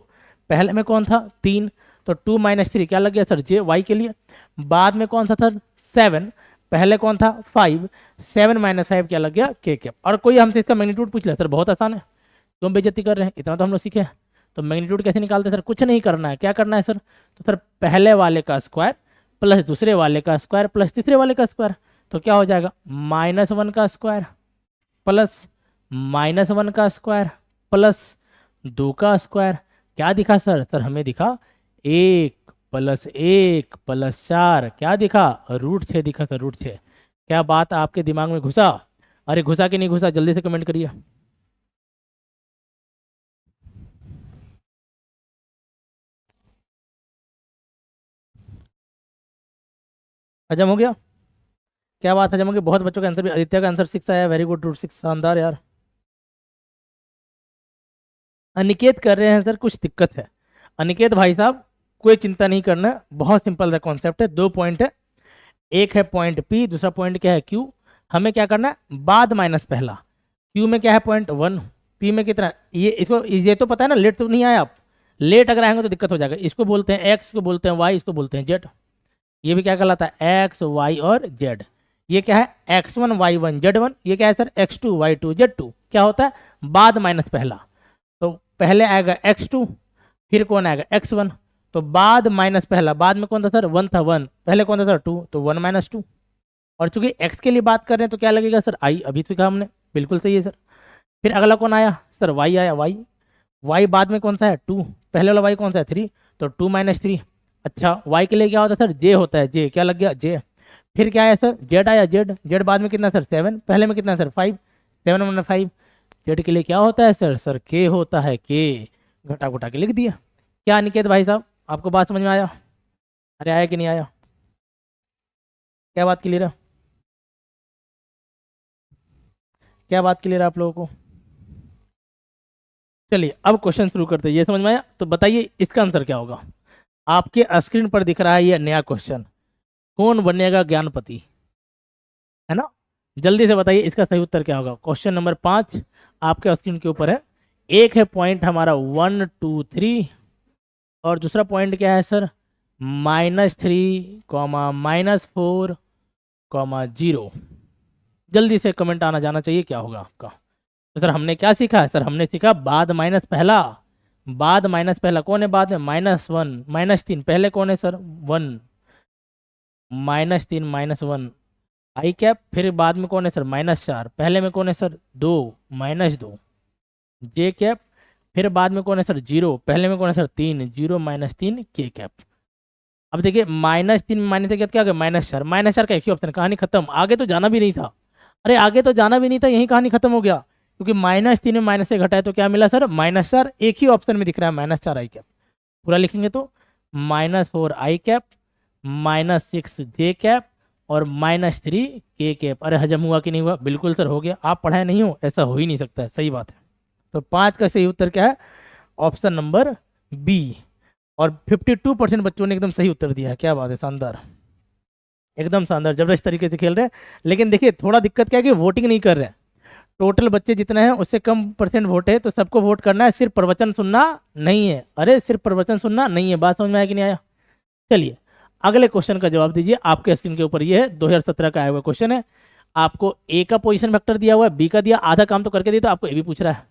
पहले में कौन था 3, तो 2 माइनस 3 क्या लग गया सर j y के लिए। बाद में कौन सा था 7, पहले कौन था 5, 7 माइनस 5 क्या लग गया k कैप। और कोई हमसे इसका मैग्नीट्यूड पूछ ले सर, बहुत आसान है, क्यों बेइज्जती कर रहे हैं, इतना तो हम लोग सीखे हैं। तो मैग्नीट्यूड कैसे निकालते हैं सर, कुछ नहीं करना है, क्या करना है सर, तो सर पहले वाले का स्क्वायर प्लस दूसरे वाले का स्क्वायर प्लस तीसरे वाले का स्क्वायर, तो क्या हो जाएगा -1 का स्क्वायर प्लस -1 का स्क्वायर प्लस 2 का स्क्वायर। क्या दिखा सर, सर हमें दिखा 1 प्लस 1 प्लस 4, क्या दिखा √6 दिखा सर, √6। क्या बात आपके दिमाग में घुसा, अरे घुसा कि नहीं घुसा, जल्दी से कमेंट करिए। हजम हो गया, क्या बात हजम हो गई, बहुत बच्चों का आंसर भी, आदित्य का आंसर 6 आया, वेरी गुड, √6, शानदार यार। अनिकेत कर रहे हैं सर कुछ दिक्कत है, अनिकेत भाई साहब कोई चिंता नहीं करना, बहुत सिंपल सा कॉन्सेप्ट है, 2 पॉइंट है, एक है पॉइंट P, दूसरा पॉइंट क्या है Q। हमें क्या करना है, बाद माइनस पहला, Q में क्या है पॉइंट 1, P में कितना, ये इसको ये तो पता है ना, लेट तो नहीं आए आप, लेट अगर आएंगे तो दिक्कत हो जाएगा। इसको बोलते हैं x, इसको बोलते हैं y, इसको बोलते हैं z। ये भी क्या कहलाता है x, y और z। ये क्या है x1 y1 z1, ये क्या है सर x2 y2 z2। क्या होता है बाद माइनस पहला, तो पहले आएगा x2 फिर कौन आएगा x1, तो बाद माइनस पहला, बाद में कौन था सर 1 था 1, पहले कौन था सर 2, तो 1 माइनस 2। और चूंकि x के लिए बात कर रहे हैं तो क्या लगेगा सर i, अभी सीखा हमने, बिल्कुल सही है सर। फिर अगला कौन आया सर y आया, y बाद में कौन सा है 2, पहले वाला y कौन सा है 3, तो 2 माइनस 3। अच्छा y के लिए क्या होता है सर j होता है, j क्या लग गया j। फिर क्या आया सर z आया, z बाद में कितना सर 7, पहले में कितना सर 5, 7 माइनस 5। z के लिए क्या होता है सर, सर k होता है, k घटा घटा के लिख दिया। क्या अनिकेत भाई साहब आपको बात समझ में आया, अरे आया कि नहीं आया, क्या बात क्लियर है, क्या बात क्लियर है आप लोगों को। चलिए अब क्वेश्चन शुरू करते हैं। ये समझ में आया? तो बताइए इसका आंसर क्या होगा। आपके स्क्रीन पर दिख रहा है ये नया क्वेश्चन, कौन बनेगा ज्ञानपति, है ना? जल्दी से बताइए इसका सही उत्तर क्या होगा। क्वेश्चन नंबर 5 आपके स्क्रीन के ऊपर है। एक है पॉइंट हमारा 1 2 3 और दूसरा पॉइंट क्या है सर, -3, -4, -0। जल्दी से कमेंट आना जाना चाहिए क्या होगा आपका। तो सर हमने क्या सीखा है? सर हमने सीखा बाद माइनस पहला, बाद माइनस पहला कौन है बाद में, -1 -3, पहले कौन है सर 1, -3 -1 आई कैप, फिर बाद में कौन है सर -4, पहले में कौन है सर 2 -2 जे कैप, फिर बाद में कौन है सर 0, पहले में कौन है सर 3 0 -3 के कैप। अब देखिए -3 में माइनस के क्या हो गया -4, -4 का एक ही ऑप्शन, कहानी खत्म, आगे तो जाना भी नहीं था। अरे आगे तो जाना भी नहीं था, यही कहानी खत्म हो गया, क्योंकि -3 में माइनस से घटाए तो क्या मिला सर -4, एक ही ऑप्शन में दिख रहा है -4 आई कैप। पूरा लिखेंगे तो -4 आई कैप, -6 जे कैप और -3 के कैप। अरे हजम हुआ कि नहीं हुआ? बिल्कुल सर हो गया। आप पढ़ाए नहीं हो, ऐसा हो ही नहीं सकता है, सही बात है। तो 5 का सही उत्तर क्या है? Option number B. और 52% बच्चों ने एकदम सही उत्तर दिया है। क्या बात है, शानदार, एकदम शानदार, जबरदस्त तरीके से खेल रहे हैं। लेकिन देखिए थोड़ा दिक्कत क्या है कि वोटिंग नहीं कर रहे हैं। टोटल बच्चे जितने हैं उससे कम % वोट है, तो सबको वोट करना है, सिर्फ प्रवचन सुनना नहीं है। अरे सिर्फ प्रवचन सुनना नहीं है, बात समझ में आया कि नहीं आया? चलिए अगले क्वेश्चन का जवाब दीजिए। आपके स्क्रीन के ऊपर ये है, 2017 का आया हुआ क्वेश्चन है। आपको ए का पोजीशन वेक्टर दिया हुआ है, बी का दिया, आधा काम तो करके दिया, तो आपको ए बी पूछ रहा है।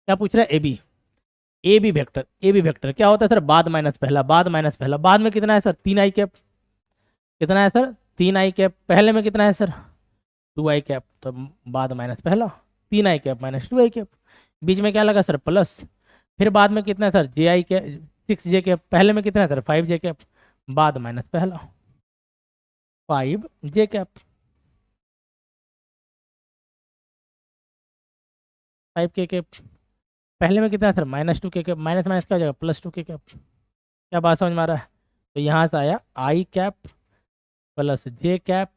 क्या पूछ रहा है? A B, A B vector. A B vector क्या होता है सर? बाद माइनस पहला, बाद माइनस पहला। बाद में कितना है सर? 3 आई कैप। कितना है सर? 3 आई कैप। पहले में कितना है सर? 2 आई कैप। तो बाद माइनस पहला, 3 आई कैप -2 आई कैप। बीच में क्या लगा सर? प्लस। फिर बाद में कितना है सर? जे आई कैप, 6 जे कैप। पहले में कितना है सर? 5 जे कैप। बाद माइनस पहला 5 जे कैप, 5 के कैप। पहले में कितना है सर? -2 के कैप। माइनस माइनस क्या हो जाएगा? +2 के कैप। क्या बात समझ में आ रहा है? तो यहाँ से आया आई कैप प्लस जे कैप,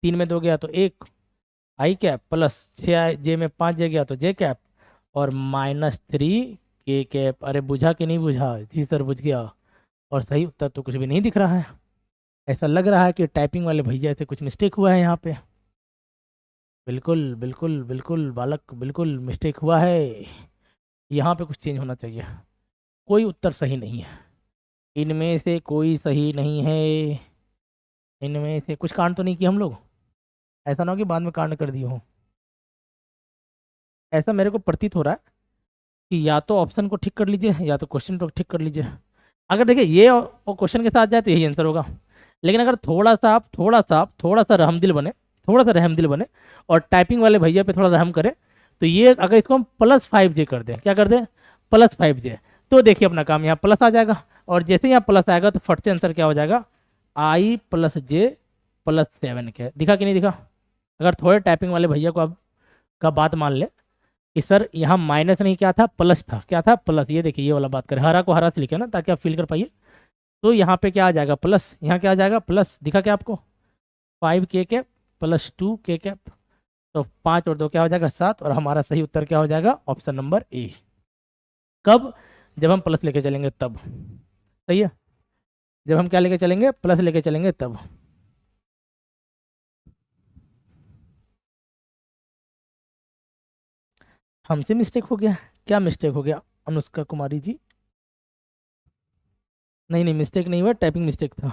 3 में 2 गया तो 1 आई कैप, प्लस 6 जे में 5 जे गया तो जे कैप, और -3 के कैप। अरे बुझा कि नहीं बुझा? जी सर बुझ गया। और सही उत्तर तो कुछ भी नहीं दिख रहा है। ऐसा लग रहा है कि टाइपिंग वाले भैया से कुछ मिस्टेक हुआ है यहाँ पे। बिल्कुल बिल्कुल बिल्कुल बालक, बिल्कुल मिस्टेक हुआ है। यहाँ पे कुछ चेंज होना चाहिए। कोई उत्तर सही नहीं है, इनमें से कोई सही नहीं है। इनमें से कुछ कांड तो नहीं किया हम लोग? ऐसा ना हो कि बाद में कांड कर दिए हो। ऐसा मेरे को प्रतीत हो रहा है कि या तो ऑप्शन को ठीक कर लीजिए या तो क्वेश्चन को ठीक कर लीजिए। अगर देखिए ये और क्वेश्चन के साथ जाए तो यही आंसर होगा। लेकिन अगर थोड़ा सा रहमदिल बने, थोड़ा सा रहमदिल बने और टाइपिंग वाले भैया पे थोड़ा रहम करे, तो ये अगर इसको हम +5 जे कर दें, क्या कर दें? +5 जे, तो देखिए अपना काम यहाँ प्लस आ जाएगा। और जैसे यहाँ प्लस आएगा तो फट से आंसर क्या हो जाएगा? I + J + 7 के। दिखा कि नहीं दिखा? अगर थोड़े टाइपिंग वाले भैया को अब का बात मान ले कि सर यहाँ माइनस नहीं, क्या था? प्लस था। क्या था? प्लस। ये देखिए ये वाला बात करें, हरा को हरा से लिखे ना ताकि आप फील कर पाइए। तो यहाँ पे क्या आ जाएगा? प्लस। यहाँ क्या आ जाएगा? प्लस। दिखा क्या आपको? 5 के कैप प्लस 2 के कैप, तो 5 और 2 क्या हो जाएगा? 7। और हमारा सही उत्तर क्या हो जाएगा? Option number A. कब? जब हम प्लस लेके चलेंगे तब। सही है, जब हम क्या लेके चलेंगे? प्लस लेके चलेंगे तब। हमसे मिस्टेक हो गया? क्या मिस्टेक हो गया अनुष्का कुमारी जी? नहीं नहीं मिस्टेक नहीं हुआ, टाइपिंग मिस्टेक था।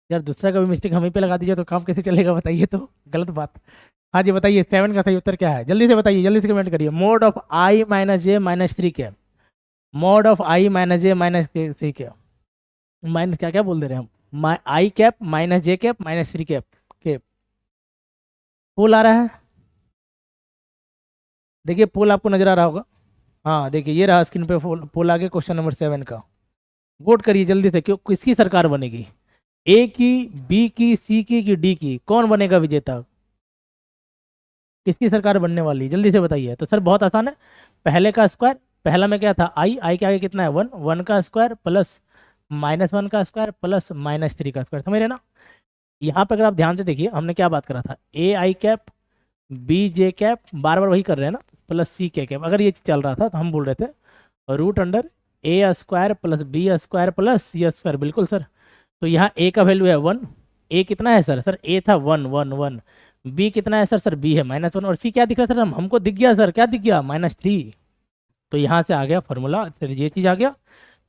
यार दूसरा का भी मिस्टेक हमें पे लगा दीजिए तो काम कैसे चलेगा बताइए, तो गलत बात। हाँ जी बताइए 7 का सही उत्तर क्या है? जल्दी से बताइए, जल्दी से कमेंट करिए। मोड ऑफ I - J - 3 क्या? मोड ऑफ I - J - 3 क्या? माइनस क्या क्या बोल दे रहे हैं हम? I cap -J cap -3 cap cap. पोल आ रहा है, देखिए पोल आपको नजर आ रहा होगा। हाँ देखिए ये रहा स्क्रीन पे पोल आ गया क्वेश्चन नंबर 7 का। वोट करिए जल्दी से, क्यों किसकी सरकार बनेगी? ए की, बी की, सी की कि डी की? कौन बनेगा विजेता? किसकी सरकार बनने वाली? जल्दी से बताइए। तो सर बहुत आसान है, पहले का स्क्वायर, पहला में क्या था? आई के आगे कितना है? 1, 1 का स्क्वायर प्लस -1 का स्क्वायर प्लस -3 का स्क्वायर। समझ रहे ना? यहाँ पे अगर आप ध्यान से देखिए हमने क्या बात करा था? ए आई कैप बी जे कैप, बार बार वही कर रहे हैं ना, प्लस सी के कैप, अगर ये चल रहा था तो हम बोल रहे थे root under A square plus B square plus C square. बिल्कुल सर। तो यहाँ ए का वैल्यू है 1, ए कितना है सर? सर ए था 1 1 1, बी कितना है सर? सर बी है -1, और सी क्या दिख रहा है सर? हमको दिख गया सर, क्या दिख गया? -3। तो यहाँ से आ गया फॉर्मूला, सर ये चीज़ आ गया।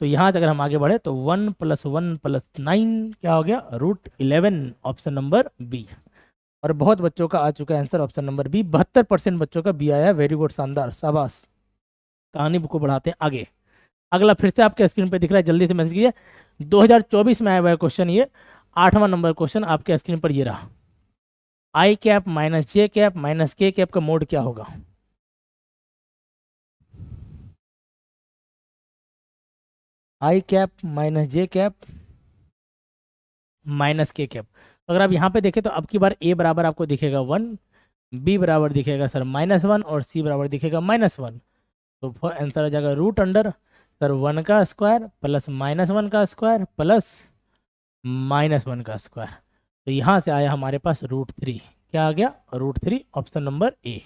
तो यहाँ से अगर हम आगे बढ़े तो 1 + 1 + 9 क्या हो गया? √11, ऑप्शन नंबर बी। और बहुत बच्चों का आ चुका है आंसर ऑप्शन नंबर बी, 72% बच्चों का बी आया है। वेरी गुड, शानदार, शाबाश। कहानी बुक को बढ़ाते हैं आगे। अगला फिर से आपके स्क्रीन पे दिख रहा है, जल्दी से मैसेज कीजिए। 2024 में आया हुआ है क्वेश्चन, ये 8वां नंबर क्वेश्चन आपके स्क्रीन पर ये रहा। आई कैप माइनस जे कैप माइनस के कैप का मोड क्या होगा? आई कैप माइनस जे कैप माइनस के कैप। तो अगर आप यहाँ पे देखें तो अब की बार ए बराबर आपको दिखेगा 1, बी बराबर दिखेगा सर -1, और सी बराबर दिखेगा -1। तो आंसर हो जाएगा रूट अंडर सर 1 का स्क्वायर प्लस -1 का स्क्वायर प्लस -1 का स्क्वायर। तो यहाँ से आया हमारे पास √3। क्या आ गया? √3, ऑप्शन नंबर ए।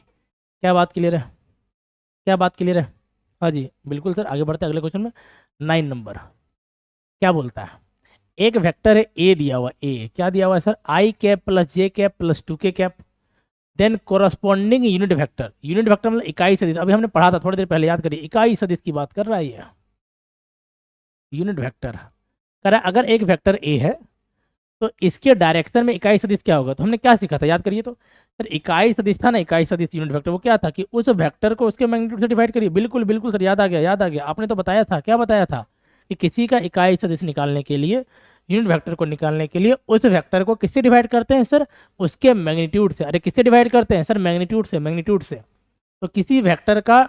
क्या बात क्लियर है? क्या बात क्लियर है? हाँ जी बिल्कुल सर। आगे बढ़ते हैं अगले क्वेश्चन में। 9 नंबर क्या बोलता है? एक वेक्टर है ए दिया हुआ, ए क्या दिया हुआ है sir? I cap plus J cap plus 2k cap, then corresponding unit vector. Unit vector मतलब इकाई सदिश। अभी हमने पढ़ा था थोड़ी देर पहले, याद करिए, इकाई सदिश की बात कर रहा है ये। यूनिट वेक्टर कह रहा है अगर एक वेक्टर ए है तो इसके डायरेक्शन में इकाई सदिश क्या होगा? तो हमने क्या सीखा था, याद करिए। तो सर इकाई सदिश था ना, इकाई सदिश यूनिट वेक्टर, वो क्या था कि उस वेक्टर को उसके मैग्नीट्यूड से डिवाइड करिए। बिल्कुल बिल्कुल सर, याद आ गया, याद आ गया। आपने तो बताया था, क्या बताया था कि किसी का इकाई सदिश निकालने के लिए, यूनिट वेक्टर को निकालने के लिए उस वेक्टर को किससे डिवाइड करते हैं सर? उसके मैग्नीट्यूड से। अरे किससे डिवाइड करते हैं सर? मैग्नीट्यूड से, मैग्नीट्यूड से। तो किसी वेक्टर का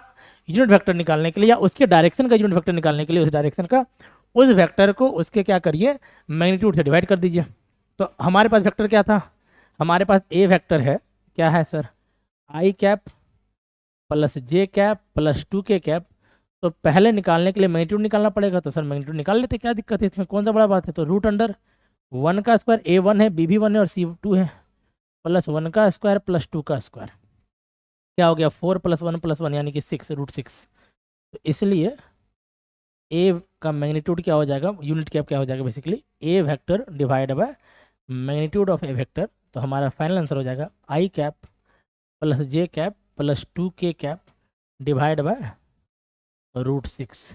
यूनिट वेक्टर निकालने के लिए या उसके डायरेक्शन का यूनिट वेक्टर निकालने के लिए उस डायरेक्शन का, उस वेक्टर को उसके क्या करिए? मैग्नीट्यूड से डिवाइड कर दीजिए। तो हमारे पास वेक्टर क्या था? हमारे पास ए वेक्टर है, क्या है sir? I cap plus J cap plus 2k cap. तो पहले निकालने के लिए मैग्नीट्यूड निकालना पड़ेगा, तो सर मैग्नीट्यूड निकाल लेते, क्या दिक्कत है इसमें? कौन सा बड़ा बात है? तो रूट अंडर 1 का स्क्वायर, ए 1 है, बी भी 1 है और सी 2 है, प्लस 1 का स्क्वायर प्लस 2 का स्क्वायर। क्या हो गया? 4 + 1 + 1 यानी कि 6, √6। तो इसलिए ए का मैग्नीट्यूड क्या हो जाएगा? यूनिट कैप क्या हो जाएगा? Basically A vector divide by magnitude of A vector. तो हमारा फाइनल आंसर हो जाएगा I cap plus J cap plus 2k cap divide by √6।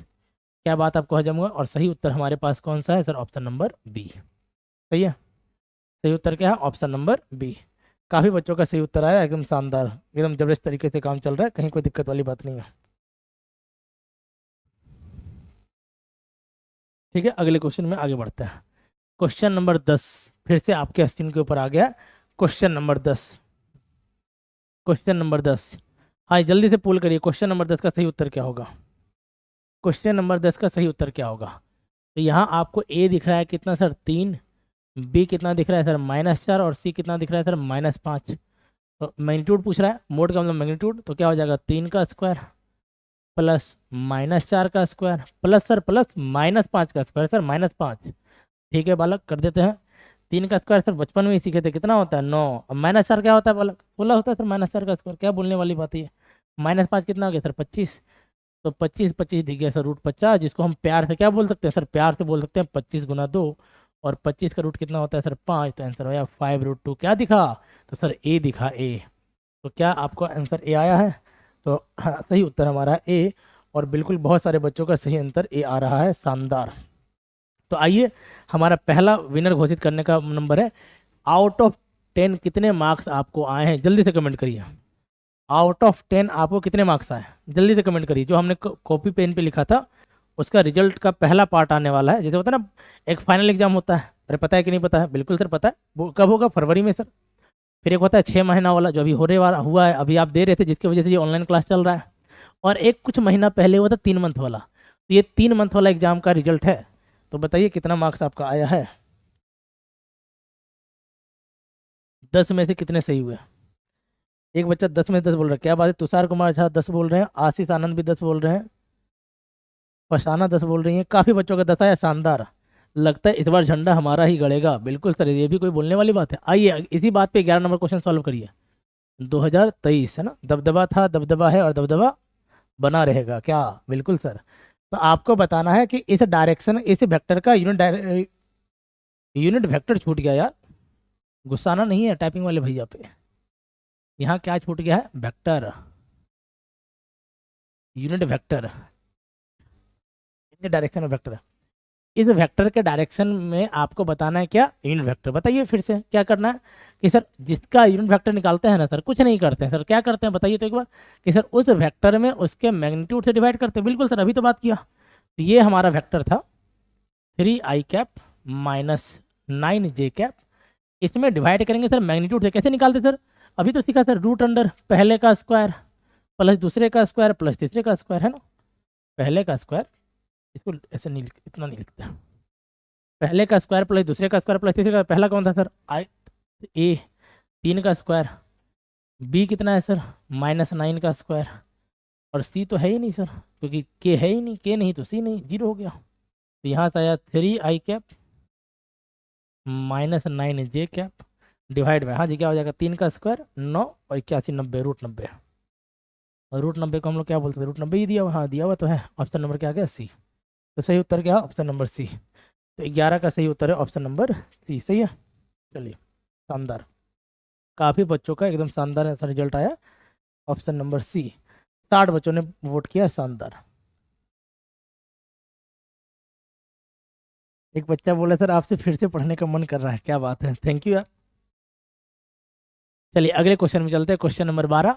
क्या बात आपको हजम हुआ? और सही उत्तर हमारे पास कौन सा है सर? Option number B. सही है, सही उत्तर क्या है? Option number B. काफ़ी बच्चों का सही उत्तर आया, एकदम शानदार, एकदम जबरदस्त तरीके से काम चल रहा है, कहीं कोई दिक्कत वाली बात नहीं है। ठीक है, अगले क्वेश्चन में आगे बढ़ते हैं। क्वेश्चन नंबर 10 फिर से आपके स्क्रीन के ऊपर आ गया। Question number 10, question number 10। हाँ जल्दी से पुल करिए, क्वेश्चन नंबर 10 का सही उत्तर क्या होगा? क्वेश्चन नंबर 10 का सही उत्तर क्या होगा? तो यहाँ आपको ए दिख रहा है कितना सर? 3, बी कितना दिख रहा है सर? -4, और सी कितना दिख रहा है सर? -5। तो मैग्नीट्यूड पूछ रहा है, मोड का मतलब मैग्नीट्यूड। तो क्या हो जाएगा? 3 का स्क्वायर प्लस -4 का स्क्वायर प्लस सर प्लस -5 का स्क्वायर सर -5। ठीक है बालक, कर देते हैं। 3 का स्क्वायर सर बचपन में ही सीखे थे, कितना होता है? 9। अब -4 क्या होता है बालक? 16 होता है सर -4 का स्क्वायर। क्या बोलने वाली बात है? -5 कितना हो गया सर? 25। तो 25 25 दिख गया सर √50, जिसको हम प्यार से क्या बोल सकते हैं सर? प्यार से बोल सकते हैं 25 × 2, और 25 का रूट कितना होता है सर? 5। तो आंसर हो गया 5√2। क्या दिखा? तो सर ए दिखा, ए। तो क्या आपको आंसर ए आया है? तो हाँ, सही उत्तर हमारा ए। और बिल्कुल बहुत सारे बच्चों का सही आंसर ए आ रहा है, शानदार। तो आइए, हमारा पहला विनर घोषित करने का नंबर है। आउट ऑफ 10 कितने मार्क्स आपको आए हैं? जल्दी से कमेंट करिए। आउट ऑफ 10 आपको कितने मार्क्स आए? जल्दी से कमेंट करिए। जो हमने कॉपी पेन पे लिखा था उसका रिजल्ट का पहला पार्ट आने वाला है। जैसे होता है ना, एक फाइनल एग्जाम होता है। अरे पता है कि नहीं पता है? बिल्कुल सर पता है। वो कब होगा? फरवरी में सर। फिर एक होता है 6 महीना वाला, जो अभी होने वाला हुआ है, अभी आप दे रहे थे, जिसकी वजह से ये ऑनलाइन क्लास चल रहा है। और एक कुछ महीना पहले हुआ था 3 मंथ वाला। तो ये 3 मंथ वाला एग्जाम का रिजल्ट है। तो बताइए कितना मार्क्स आपका आया है? 10 में से कितने सही हुए? एक बच्चा 10 में से 10 बोल रहा है, क्या बात है? तुषार कुमार झा 10 बोल रहे हैं, आशीष आनंद भी 10 बोल रहे हैं, फसाना 10 बोल रही है। काफ़ी बच्चों का 10 आया, शानदार। लगता है इस बार झंडा हमारा ही गड़ेगा। बिल्कुल सर, ये भी कोई बोलने वाली बात है? आइए इसी बात पे 11 नंबर क्वेश्चन सॉल्व करिए। 2023 है ना, दबदबा था, दबदबा है और दबदबा बना रहेगा क्या? बिल्कुल सर। तो आपको बताना है कि इस डायरेक्शन, इस वेक्टर का यूनिट वेक्टर छूट गया यार। गुस्सा आना नहीं है टाइपिंग वाले भैया पे। यहाँ क्या छूट गया है? वेक्टर, यूनिट वेक्टर, डायरेक्शन में वेक्टर। इस वेक्टर के डायरेक्शन में आपको बताना है क्या? Unit vector. बताइए फिर से क्या करना है कि सर जिसका यूनिट वेक्टर निकालते हैं ना सर, कुछ नहीं करते हैं सर, क्या करते हैं बताइए तो एक बार, कि सर उस वेक्टर में उसके मैग्नीट्यूड से डिवाइड करते हैं। बिल्कुल सर, अभी तो बात किया। तो ये हमारा वेक्टर था 3i cap minus 9j cap. इसमें डिवाइड करेंगे सर मैग्नीट्यूड से। कैसे निकालते सर? अभी तो सीखा सर, रूट अंडर पहले का स्क्वायर प्लस दूसरे का स्क्वायर प्लस तीसरे का स्क्वायर, है ना। पहले का स्क्वायर, इसको ऐसे नहीं इतना नहीं लिखता। पहले का स्क्वायर प्लस दूसरे का स्क्वायर प्लस तीसरे का। पहला कौन था सर? आई ए 3 का स्क्वायर, बी कितना है सर? -9 का स्क्वायर, और सी तो है ही नहीं सर, क्योंकि के है ही नहीं, के नहीं तो सी नहीं, जीरो हो गया। तो यहाँ से आया 3i cap -9j cap divide में, हाँ जी क्या हो जाएगा? 3 का स्क्वायर 9 और 81 90, √90। और √90 को हम लोग क्या बोलते हैं? √90 ही दिया हुआ, हाँ दिया हुआ तो है। ऑप्शन नंबर क्या आ गया? सी। तो सही उत्तर क्या है? Option number C. तो 11 का सही उत्तर है ऑप्शन नंबर सी। सही है, चलिए शानदार। काफ़ी बच्चों का एकदम शानदार ऐसा रिजल्ट आया, ऑप्शन नंबर सी। 60 बच्चों ने वोट किया, शानदार। एक बच्चा बोला सर आपसे फिर से पढ़ने का मन कर रहा है। क्या बात है, थैंक यू यार। चलिए अगले क्वेश्चन में चलते हैं। Question number 12।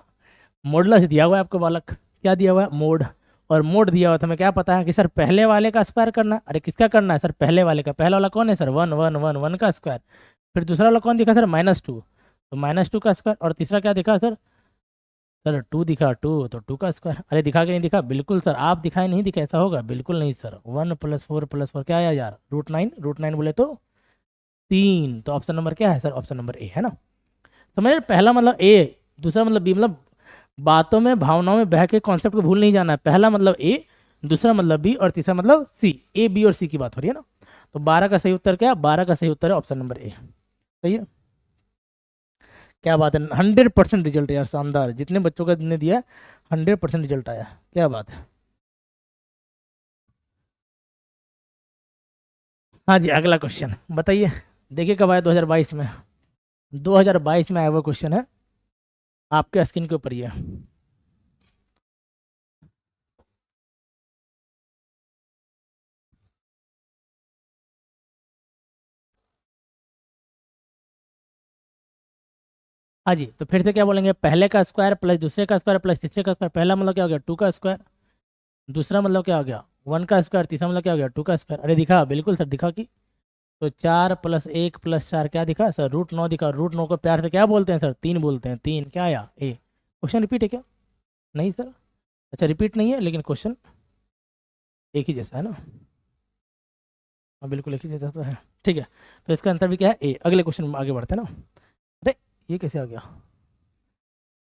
मॉडुलस दिया हुआ है आपको बालक, क्या दिया हुआ है? मोड। और मोड दिया हुआ था, हमें क्या पता है कि सर पहले वाले का स्क्वायर करना है। अरे किसका करना है सर? पहले वाले का। पहला वाला कौन है सर? 1 1 1 1 का स्क्वायर। फिर दूसरा वाला कौन दिखा सर? -2, तो -2 का स्क्वायर। और तीसरा क्या दिखा सर? सर 2 दिखा, 2 तो 2 का स्क्वायर। अरे दिखा कि नहीं दिखा? बिल्कुल सर, आप दिखाए नहीं दिखा, ऐसा होगा? बिल्कुल नहीं सर। 1 + 4 + 4 क्या आया यार? √9। √9 बोले तो 3। तो ऑप्शन नंबर क्या है सर? ऑप्शन नंबर ए, है ना। समझ रहे? पहला मतलब ए, दूसरा मतलब बी, मतलब बातों में भावनाओं में बह के कॉन्सेप्ट को भूल नहीं जाना है। पहला मतलब ए, दूसरा मतलब बी, और तीसरा मतलब सी। ए बी और सी की बात हो रही है ना। तो 12 का सही उत्तर क्या? 12 का सही उत्तर है ऑप्शन नंबर ए। सही है, क्या बात है। 100% रिजल्ट यार, शानदार। जितने बच्चों का ने दिया 100% रिजल्ट आया, क्या बात है। हाँ जी अगला क्वेश्चन बताइए। देखिए कब आया? 2022 में। 2022 में आया हुआ क्वेश्चन है, आपके स्क्रीन के ऊपर ही है। हाँ जी, तो फिर से क्या बोलेंगे? पहले का स्क्वायर प्लस दूसरे का स्क्वायर प्लस तीसरे का स्क्वायर। पहला मतलब क्या हो गया? 2 का स्क्वायर। दूसरा मतलब क्या हो गया? 1 का स्क्वायर। तीसरा मतलब क्या हो गया? 2 का स्क्वायर। अरे दिखा, बिल्कुल सर दिखा कि। तो 4 + 1 + 4 क्या दिखा सर? √9 दिखा। √9 को प्यार से क्या बोलते हैं सर? 3 बोलते हैं। 3 क्या आया? ए। क्वेश्चन रिपीट है क्या? नहीं सर, अच्छा रिपीट नहीं है, लेकिन क्वेश्चन एक ही जैसा है ना। हाँ बिल्कुल एक ही जैसा तो है, ठीक है। तो इसका आंसर भी क्या है? ए। अगले क्वेश्चन में आगे बढ़ते हैं ना। अरे ये कैसे आ गया?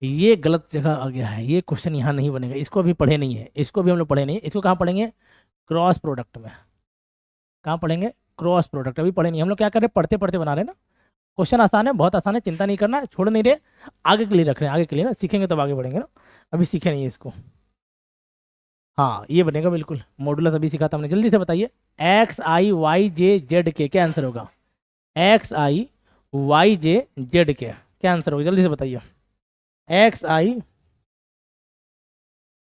ये गलत जगह आ गया है, ये क्वेश्चन यहाँ नहीं बनेगा। इसको अभी पढ़े नहीं है, इसको भी हम लोग पढ़े नहीं है। इसको कहाँ पढ़ेंगे? क्रॉस प्रोडक्ट में। कहाँ पढ़ेंगे? क्रॉस प्रोडक्ट अभी पढ़े नहीं। हम लोग क्या कर रहे हैं? पढ़ते पढ़ते बना रहे हैं ना। क्वेश्चन आसान है, बहुत आसान है, चिंता नहीं करना, छोड़ नहीं रहे। आगे के लिए रख रहे हैं, आगे के लिए ना, सीखेंगे तब आगे बढ़ेंगे ना। अभी सीखे नहीं है इसको। हाँ ये बनेगा बिल्कुल। मॉडुलस अभी सिखाता हमने, जल्दी से बताइए। XI YJ Z K क्या आंसर होगा? XI YJ Z K क्या आंसर होगा? जल्दी से बताइए। XI।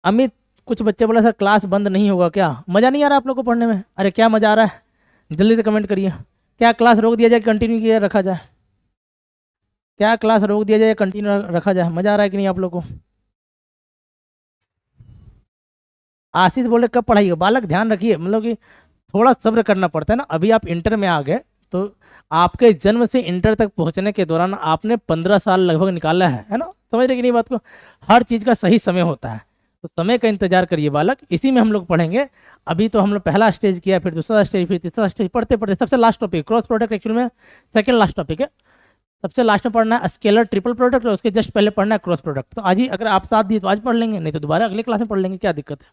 अमित, कुछ बच्चे बोला सर क्लास बंद नहीं होगा क्या? मज़ा नहीं आ रहा आप लोग को पढ़ने में? अरे क्या मज़ा आ रहा है? जल्दी से कमेंट करिए। क्या क्लास रोक दिया जाए, कंटिन्यू किया रखा जाए? क्या क्लास रोक दिया जाए, कंटिन्यू रखा जाए? मज़ा आ रहा है कि नहीं आप लोग को? आशीष बोले कब पढ़ाइएगा? बालक ध्यान रखिए, मतलब कि थोड़ा सब्र करना पड़ता है ना। अभी आप इंटर में आ गए, तो आपके जन्म से इंटर तक पहुंचने के दौरान आपने 15 साल लगभग निकाला है ना। समझ रहे कि नहीं बात को? हर चीज़ का सही समय होता है, तो समय का इंतजार करिए बालक, इसी में हम लोग पढ़ेंगे। अभी तो हम लोग पहला स्टेज किया, फिर दूसरा स्टेज, फिर तीसरा स्टेज, पढ़ते पढ़ते सबसे last topic cross product actual में सेकंड लास्ट टॉपिक है। सबसे लास्ट में पढ़ना है स्केलर ट्रिपल प्रोडक्ट, और उसके जस्ट पहले पढ़ना है क्रॉस प्रोडक्ट। तो आज ही अगर आप साथ दिए तो आज पढ़ लेंगे, नहीं तो दोबारा अगले क्लास में पढ़ लेंगे, क्या दिक्कत है?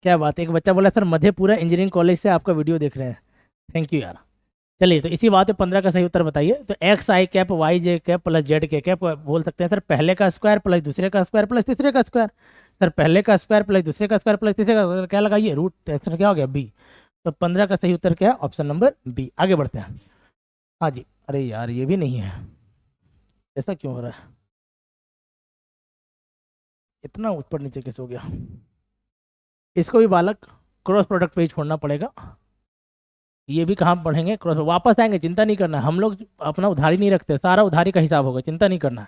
क्या बात है। एक बच्चा बोला सर मधेपुरा इंजीनियरिंग कॉलेज से आपका वीडियो देख रहे हैं। थैंक यू यार। चलिए, तो इसी बात पे 15 का सही उत्तर बताइए। तो एक्स आई कैप वाई जे कैप प्लस जेड के कैप बोल सकते हैं सर पहले का स्क्वायर प्लस दूसरे का स्क्वायर प्लस तीसरे का स्क्वायर। सर पहले का स्क्वायर प्लस दूसरे का स्क्वायर प्लस तीसरे का स्क्वायर क्या लगाइए, रूट। आंसर क्या हो गया, बी। तो 15 का सही उत्तर क्या है, ऑप्शन नंबर बी। आगे बढ़ते हैं। हाँ जी, अरे यार ये भी नहीं है, ऐसा क्यों हो रहा है, इतना ऊपर नीचे कैसे हो गया। इसको भी बालक क्रॉस प्रोडक्ट पे ही छोड़ना पड़ेगा। ये भी कहाँ पढ़ेंगे, क्रॉस वापस आएंगे, चिंता नहीं करना है। हम लोग अपना उधारी नहीं रखते, सारा उधारी का हिसाब होगा, चिंता नहीं करना है।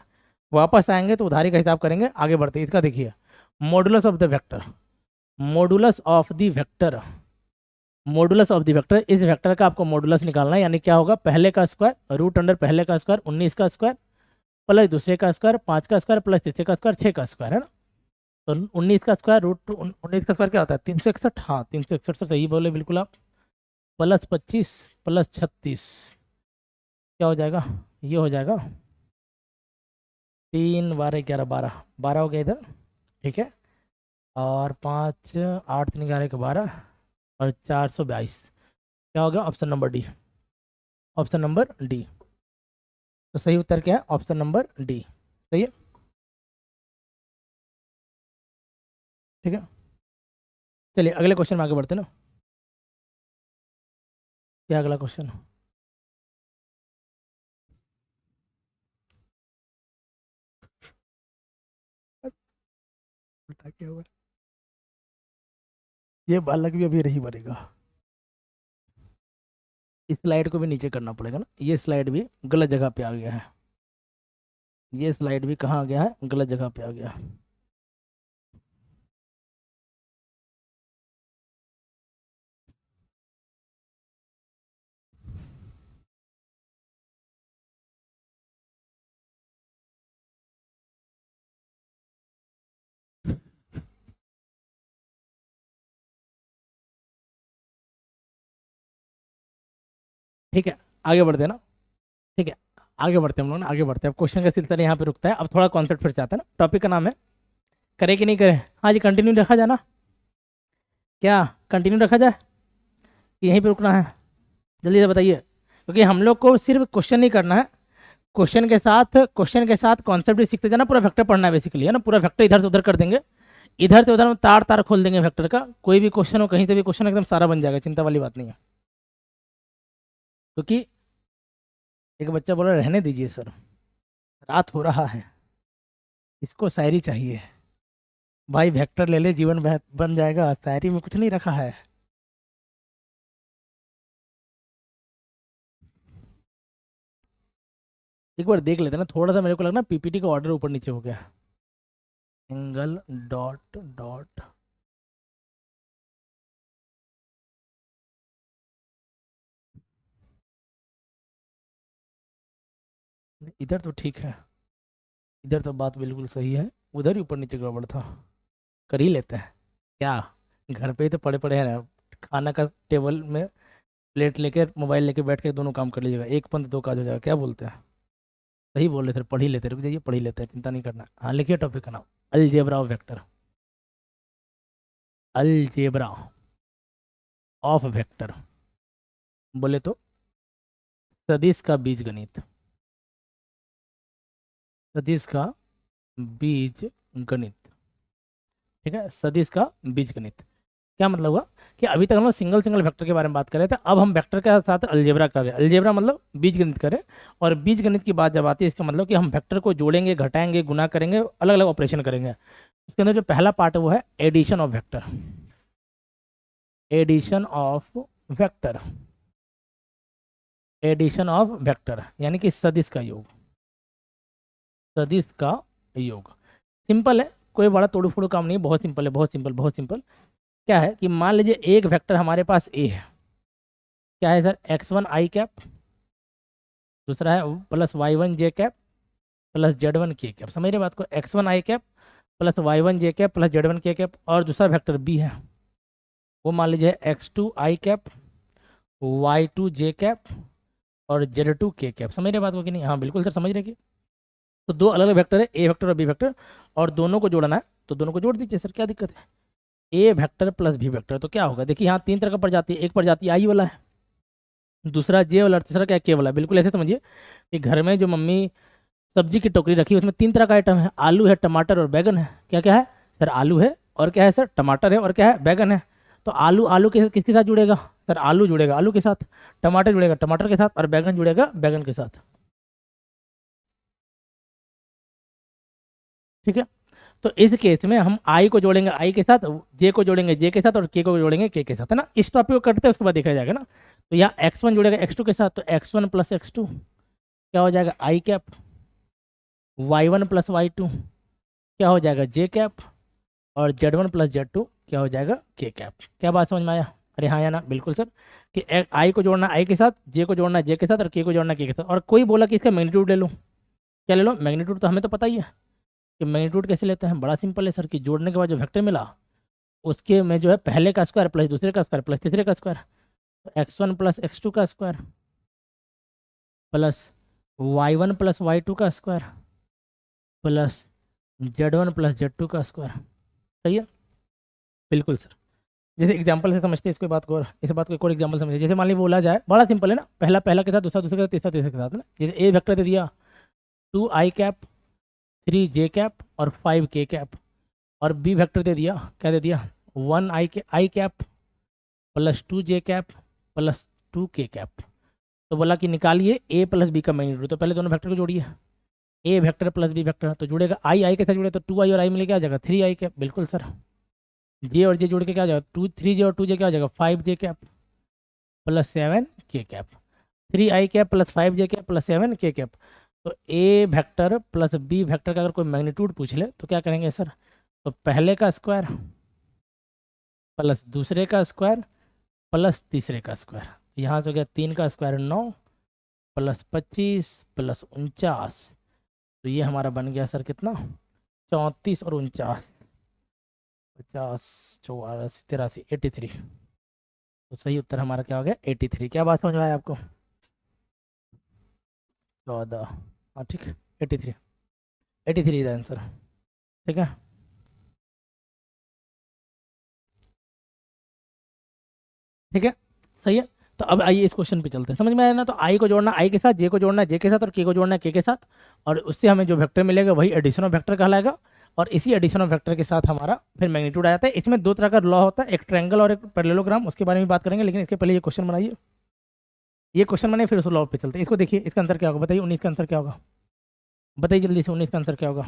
वापस आएंगे तो उधारी का हिसाब करेंगे। आगे बढ़ते इसका देखिए, modulus of the vector. Modulus of the vector, modulus of the vector, इस वेक्टर का आपको मॉडुलस निकालना है। यानी क्या होगा, पहले का स्क्वायर रूट अंडर पहले का स्क्वायर 19 का स्क्वायर प्लस दूसरे का स्क्वायर 5 का स्क्वायर प्लस तीसरे का स्क्वायर 6 का स्क्वायर, है ना। तो 19 का स्क्वायर रूट 19 का स्क्वायर क्या होता है, 361। हाँ 361 से सही बोले बिल्कुल आप। प्लस 25 प्लस 36 क्या हो जाएगा, ये हो जाएगा 3 12 11 12 12 हो गया इधर, ठीक है। और 5 8 3 11 के 12 और 422 क्या हो गया, option number D. Option number D. तो सही उत्तर क्या है, ऑप्शन नंबर डी। सही है, ठीक है। चलिए अगले क्वेश्चन में आगे बढ़ते हैं ना। क्या अगला क्वेश्चन, क्या हुआ, ये बालक भी अभी नहीं बनेगा। इस स्लाइड को भी नीचे करना पड़ेगा ना, ये स्लाइड भी गलत जगह पे आ गया है। ये स्लाइड भी कहाँ आ गया है, गलत जगह पे आ गया है। ठीक है, आगे बढ़ते हैं ना। ठीक है, आगे बढ़ते हैं हम लोग ना, आगे बढ़ते हैं। अब क्वेश्चन का सिलसिला यहाँ पे रुकता है, अब थोड़ा कॉन्सेप्ट फिर से आता है ना। टॉपिक का नाम है, करे कि नहीं करे। हाँ जी, कंटिन्यू रखा जाए ना, क्या कंटिन्यू रखा जाए, यहीं पे रुकना है, जल्दी से बताइए। क्योंकि हम लोग को सिर्फ क्वेश्चन नहीं करना है, क्वेश्चन के साथ कॉन्सेप्ट भी सीखते जाना। पूरा वेक्टर पढ़ना है बेसिकली, है ना। पूरा वेक्टर इधर से उधर कर देंगे, इधर से उधर हम तार तार खोल देंगे वेक्टर का। कोई भी क्वेश्चन हो, कहीं से भी क्वेश्चन एकदम सारा बन जाएगा, चिंता वाली बात नहीं है। क्योंकि एक बच्चा बोला रहने दीजिए सर, रात हो रहा है, इसको शायरी चाहिए। भाई वेक्टर ले ले, जीवन बन जाएगा, शायरी में कुछ नहीं रखा है। एक बार देख लेते हैं ना, थोड़ा सा मेरे को लगना पीपीटी का ऑर्डर ऊपर नीचे हो गया। एंगल डॉट डॉट, इधर तो ठीक है, इधर तो बात बिल्कुल सही है, उधर ही ऊपर नीचे गड़बड़ था। कर ही लेते हैं क्या, घर पे ही तो पड़े पड़े हैं। खाना का टेबल में प्लेट लेके मोबाइल लेके बैठ के दोनों काम कर लीजिएगा, एक पंथ दो काज हो जाएगा। क्या बोलते हैं, सही बोल रहे थे, पढ़ ही लेते, रुक जाइए पढ़ ही लेते हैं, चिंता नहीं करना। हाँ लिखिए टॉपिक का नाम, algebra of vector. Algebra of vector बोले तो सदिश का बीज गणित, सदिश का बीज गणित, ठीक है। सदिश का बीज गणित क्या मतलब हुआ कि अभी तक हम लोग सिंगल सिंगल वेक्टर के बारे में बात कर रहे थे, अब हम वेक्टर के साथ अलजेब्रा कर रहे हैं। अलजेब्रा मतलब बीज गणित करें, और बीज गणित की बात जब आती है, इसका मतलब कि हम वेक्टर को जोड़ेंगे, घटाएंगे, गुना करेंगे, अलग अलग ऑपरेशन करेंगे। उसके अंदर जो पहला पार्ट है वो है addition of vector. Addition of vector, addition of vector यानी कि सदिश का योग, सदिश का योग। सिंपल है, कोई बड़ा तोड़ू फोड़ू काम नहीं है, बहुत सिंपल है, बहुत सिंपल, बहुत सिंपल। क्या है कि मान लीजिए एक वेक्टर हमारे पास ए है, क्या है सर, x1 आई कैप, दूसरा है प्लस y1 जे कैप प्लस z1 के कैप। समझ रहे बात को, x1 आई कैप प्लस y1 जे कैप प्लस z1 के कैप। और दूसरा वेक्टर बी है, वो मान लीजिए x2 आई कैप y2 जे कैप और z2 के कैप। समझ रहे बात को कि नहीं, हाँ बिल्कुल सर समझ रहे कि। तो दो अलग अलग वेक्टर है, ए वेक्टर और बी वेक्टर, और दोनों को जोड़ना है, तो दोनों को जोड़ दीजिए सर, क्या दिक्कत है। ए वेक्टर प्लस बी वेक्टर, तो क्या होगा, देखिए यहाँ तीन तरह का प्रजाति है, एक प्रजाति आई वाला है, दूसरा जे वाला, तीसरा क्या के वाला। बिल्कुल ऐसे समझिए कि घर में जो मम्मी सब्जी की टोकरी रखी है उसमें तीन तरह का आइटम है, आलू है, टमाटर और बैगन है। क्या क्या है सर? आलू है, और क्या है सर? टमाटर है, और क्या है? बैगन है। तो आलू आलू के किसके साथ जुड़ेगा सर? आलू जुड़ेगा आलू के साथ, टमाटर जुड़ेगा टमाटर के साथ, और बैगन जुड़ेगा बैगन के साथ। ठीक है। तो इस केस में हम आई को जोड़ेंगे आई के साथ, जे को जोड़ेंगे जे के साथ, और के को जोड़ेंगे के साथ, है ना। इस टॉपिक को करते हैं उसके बाद देखा जाएगा ना। तो यहाँ x1 जुड़ेगा x2 के साथ, तो x1 प्लस x2 क्या हो जाएगा? I cap. y1 plus y2 क्या हो जाएगा? जे कैप। और z1 प्लस z2 क्या हो जाएगा? के कैप। क्या बात समझ में आया? अरे हाँ या ना? बिल्कुल सर। कि आई को जोड़ना आई के साथ, जे को जोड़ना जे के साथ, और के को जोड़ना के साथ। और कोई बोला कि इसका मैग्नीट्यूड ले लो। क्या ले लो? मैग्नीट्यूड। तो हमें तो पता ही है कि मैग्नीट्यूड कैसे लेते हैं। बड़ा सिंपल है सर, कि जोड़ने के बाद जो वेक्टर मिला उसके में जो है पहले का स्क्वायर प्लस दूसरे का स्क्वायर प्लस तीसरे का स्क्वायर। तो x1 प्लस x2 का square plus y1 plus y2 का square plus z1 plus z2 का स्क्वायर। सही है? बिल्कुल सर। जैसे एग्जांपल से समझते हैं इसको, बात को, इस बात को एक और एग्जांपल समझिए। जैसे मान लीजिए बोला जाए, बड़ा सिंपल है ना, पहला पहला के साथ, दूसरा दूसरे के साथ, तीसरा तीसरे के साथ, है ना। जैसे ए वेक्टर दे दिया 2 आई कैप, 3 जे कैप और 5 के कैप। और बी वेक्टर दे दिया, क्या दे दिया? 1 आई कैप प्लस 2 जे कैप प्लस 2 के कैप। तो बोला कि निकालिए ए प्लस बी का मैग्नीट्यूड। तो पहले दोनों वेक्टर को जोड़िए, ए वेक्टर प्लस बी वेक्टर, तो जुड़ेगा आई आई के साथ जुड़े, तो 2 आई और आई मिले क्या आ जाएगा? 3 आई कैप। बिल्कुल सर। जे और जे जोड़ के क्या आ जाएगा? 3 जे और 2 जे क्या आ जाएगा? 5 जे कैप प्लस 7 के कैप। 3 आई कैप प्लस 5 जे कैप प्लस 7 के कैप। तो ए वेक्टर प्लस बी वेक्टर का अगर कोई मैग्नीट्यूड पूछ ले तो क्या करेंगे सर? तो पहले का स्क्वायर प्लस दूसरे का स्क्वायर प्लस तीसरे का स्क्वायर। यहाँ से हो गया 3 का स्क्वायर 9 प्लस 25 प्लस 49। तो ये हमारा बन गया सर कितना? 34 और 49, 50, 84, 83, 83। तो सही उत्तर हमारा क्या हो गया? 83। क्या बात समझ में आया आपको? 14। हाँ ठीक है, 83। 83 इज आंसर। ठीक है। ठीक है। सही है। तो अब आइए इस क्वेश्चन पे चलते हैं। समझ में आया ना? तो आई को जोड़ना आई के साथ, जे को जोड़ना जे के साथ, और के को जोड़ना के साथ। और उससे हमें जो वेक्टर मिलेगा वही एडिशन ऑफ वेक्टर कहलाएगा। और इसी एडिशन ऑफ वेक्टर के साथ हमारा फिर मैग्नीट्यूड आ जाता है। इसमें दो तरह का लॉ होता है, एक ट्रायंगल और एक पैरेललोग्राम। उसके बारे में बात करेंगे, लेकिन इसके पहले ये क्वेश्चन बनाइए। ये क्वेश्चन बनाइए, फिर उस लॉ पे चलते हैं। इसको देखिए, इसका आंसर क्या होगा? बताइए 19 का आंसर क्या होगा? बताइए जल्दी से, 19 का आंसर क्या होगा?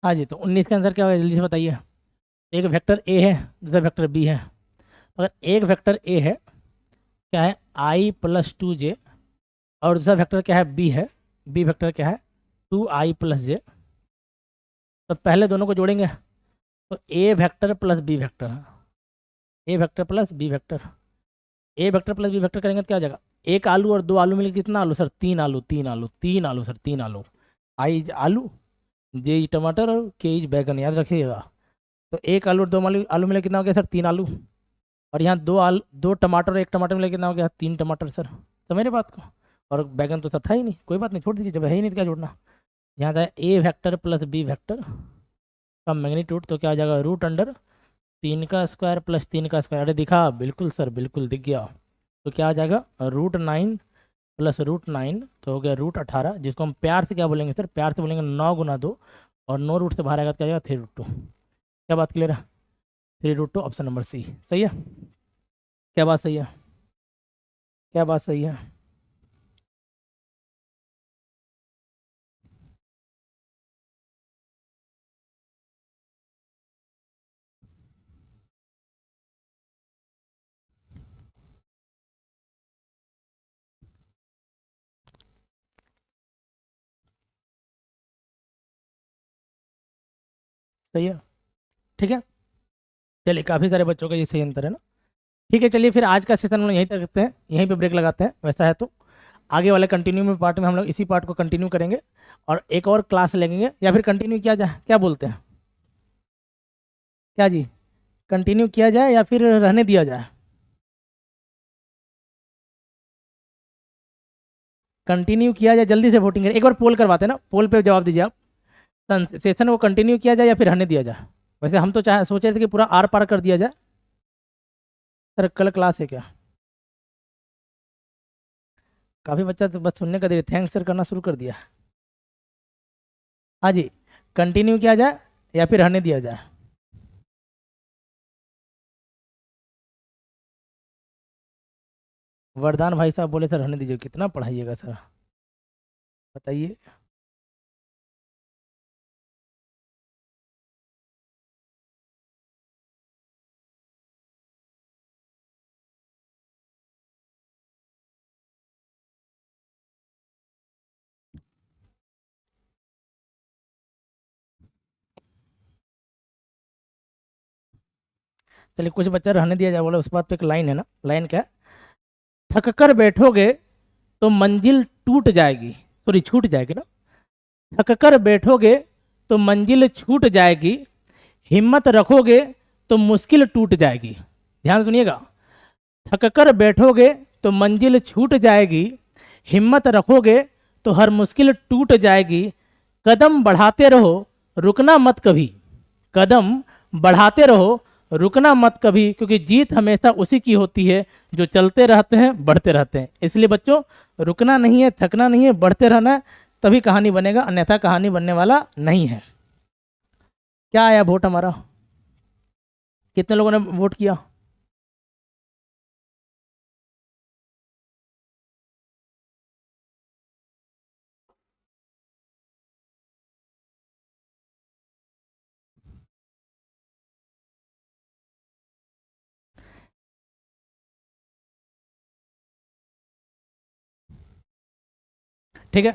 हाँ जी, तो 19 का आंसर क्या होगा? जल्दी से बताइए। एक वेक्टर ए है, दूसरा वेक्टर बी है। अगर एक वेक्टर ए है, क्या है? आई प्लस 2 जे। और दूसरा वेक्टर क्या है? बी है। बी वेक्टर क्या है? 2 आई प्लस जे। तो पहले दोनों को जोड़ेंगे, तो ए वेक्टर प्लस बी वेक्टर, ए वेक्टर प्लस बी वेक्टर, ए वेक्टर प्लस बी वेक्टर करेंगे तो क्या हो जाएगा? एक आलू और दो आलू मिलकर कितना आलू सर? 3 आलू, 3 आलू, 3 आलू सर, 3 आलू। आई आलू, जे टमाटर, और के बैगन, याद रखिएगा। तो एक आलू और दो आलू आलू मिले कितना हो गया सर? 3 आलू। और यहाँ दो टमाटर और एक टमाटर मिले कितना हो गया? 3 टमाटर सर। समझ रहे बात को? और बैगन तो सर था ही नहीं, कोई बात नहीं, छोड़ दीजिए, जब है ही नहीं तो क्या जोड़ना। यहाँ था ए वेक्टर प्लस बी वेक्टर का मैग्नीट्यूड, तो क्या हो जाएगा? रूट अंडर 3 का स्क्वायर प्लस 3 का स्क्वायर। अरे दिखा? बिल्कुल सर, बिल्कुल दिख गया। तो क्या आ जाएगा? रूट 9 प्लस रूट 9, तो हो गया रूट 18, जिसको हम प्यार से क्या बोलेंगे सर? प्यार से बोलेंगे 9 गुना 2। और 9 रूट से बाहर आएगा तो क्या आ जाएगा? 3√2। क्या बात क्लियर है? 3√2, ऑप्शन नंबर सी सही है। क्या बात सही है? क्या बात सही है? सही है। ठीक है, चलिए काफ़ी सारे बच्चों का ये सही अंतर है ना। ठीक है, चलिए फिर आज का सेशन हम लोग यहीं तक रखते हैं, यहीं पे ब्रेक लगाते हैं। वैसा है तो आगे वाले कंटिन्यू में पार्ट में हम लोग इसी पार्ट को कंटिन्यू करेंगे और एक और क्लास लेंगे, या फिर कंटिन्यू किया जाए, क्या बोलते हैं, क्या जी, कंटिन्यू किया जाए या फिर रहने दिया जाए? कंटिन्यू किया जाए, जल्दी से वोटिंग करें, एक बार पोल करवाते हैं ना, पोल पे जवाब दीजिए आप। सेशन को कंटिन्यू किया जाए या फिर रहने दिया जाए? वैसे हम तो चाहे सोच रहे थे कि पूरा आर पार कर दिया जाए। सर कल क्लास है क्या? काफ़ी बच्चा तो बस सुनने का दे, थैंक्स सर करना शुरू कर दिया। हाँ जी, कंटिन्यू किया जाए या फिर रहने दिया जाए? वरदान भाई साहब बोले सर रहने दीजिए, कितना पढ़ाइएगा सर, बताइए। चलिए कुछ बच्चा रहने दिया जाए बोले, उस बात पे एक लाइन है ना, लाइन क्या है, थक कर बैठोगे तो मंजिल टूट जाएगी, सॉरी छूट जाएगी ना, थक कर बैठोगे तो मंजिल छूट जाएगी, हिम्मत रखोगे तो मुश्किल टूट जाएगी। ध्यान सुनिएगा, थक कर बैठोगे तो मंजिल छूट जाएगी, हिम्मत रखोगे तो हर मुश्किल टूट जाएगी, कदम बढ़ाते रहो रुकना मत कभी, कदम बढ़ाते रहो रुकना मत कभी, क्योंकि जीत हमेशा उसी की होती है जो चलते रहते हैं, बढ़ते रहते हैं। इसलिए बच्चों रुकना नहीं है, थकना नहीं है, बढ़ते रहना है, तभी कहानी बनेगा, अन्यथा कहानी बनने वाला नहीं है। क्या आया वोट हमारा, कितने लोगों ने वोट किया? ठीक है,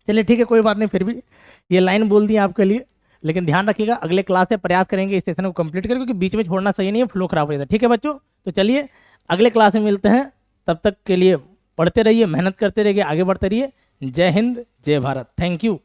चलिए ठीक है, कोई बात नहीं, फिर भी ये लाइन बोल दी आपके लिए, लेकिन ध्यान रखिएगा अगले क्लास से प्रयास करेंगे इस सेशन को कंप्लीट करें, क्योंकि बीच में छोड़ना सही नहीं है, फ्लो खराब हो जाता है। ठीक है बच्चों, तो चलिए अगले क्लास में मिलते हैं, तब तक के लिए पढ़ते रहिए, मेहनत करते रहिए, आगे बढ़ते रहिए। जय हिंद, जय भारत, थैंक यू।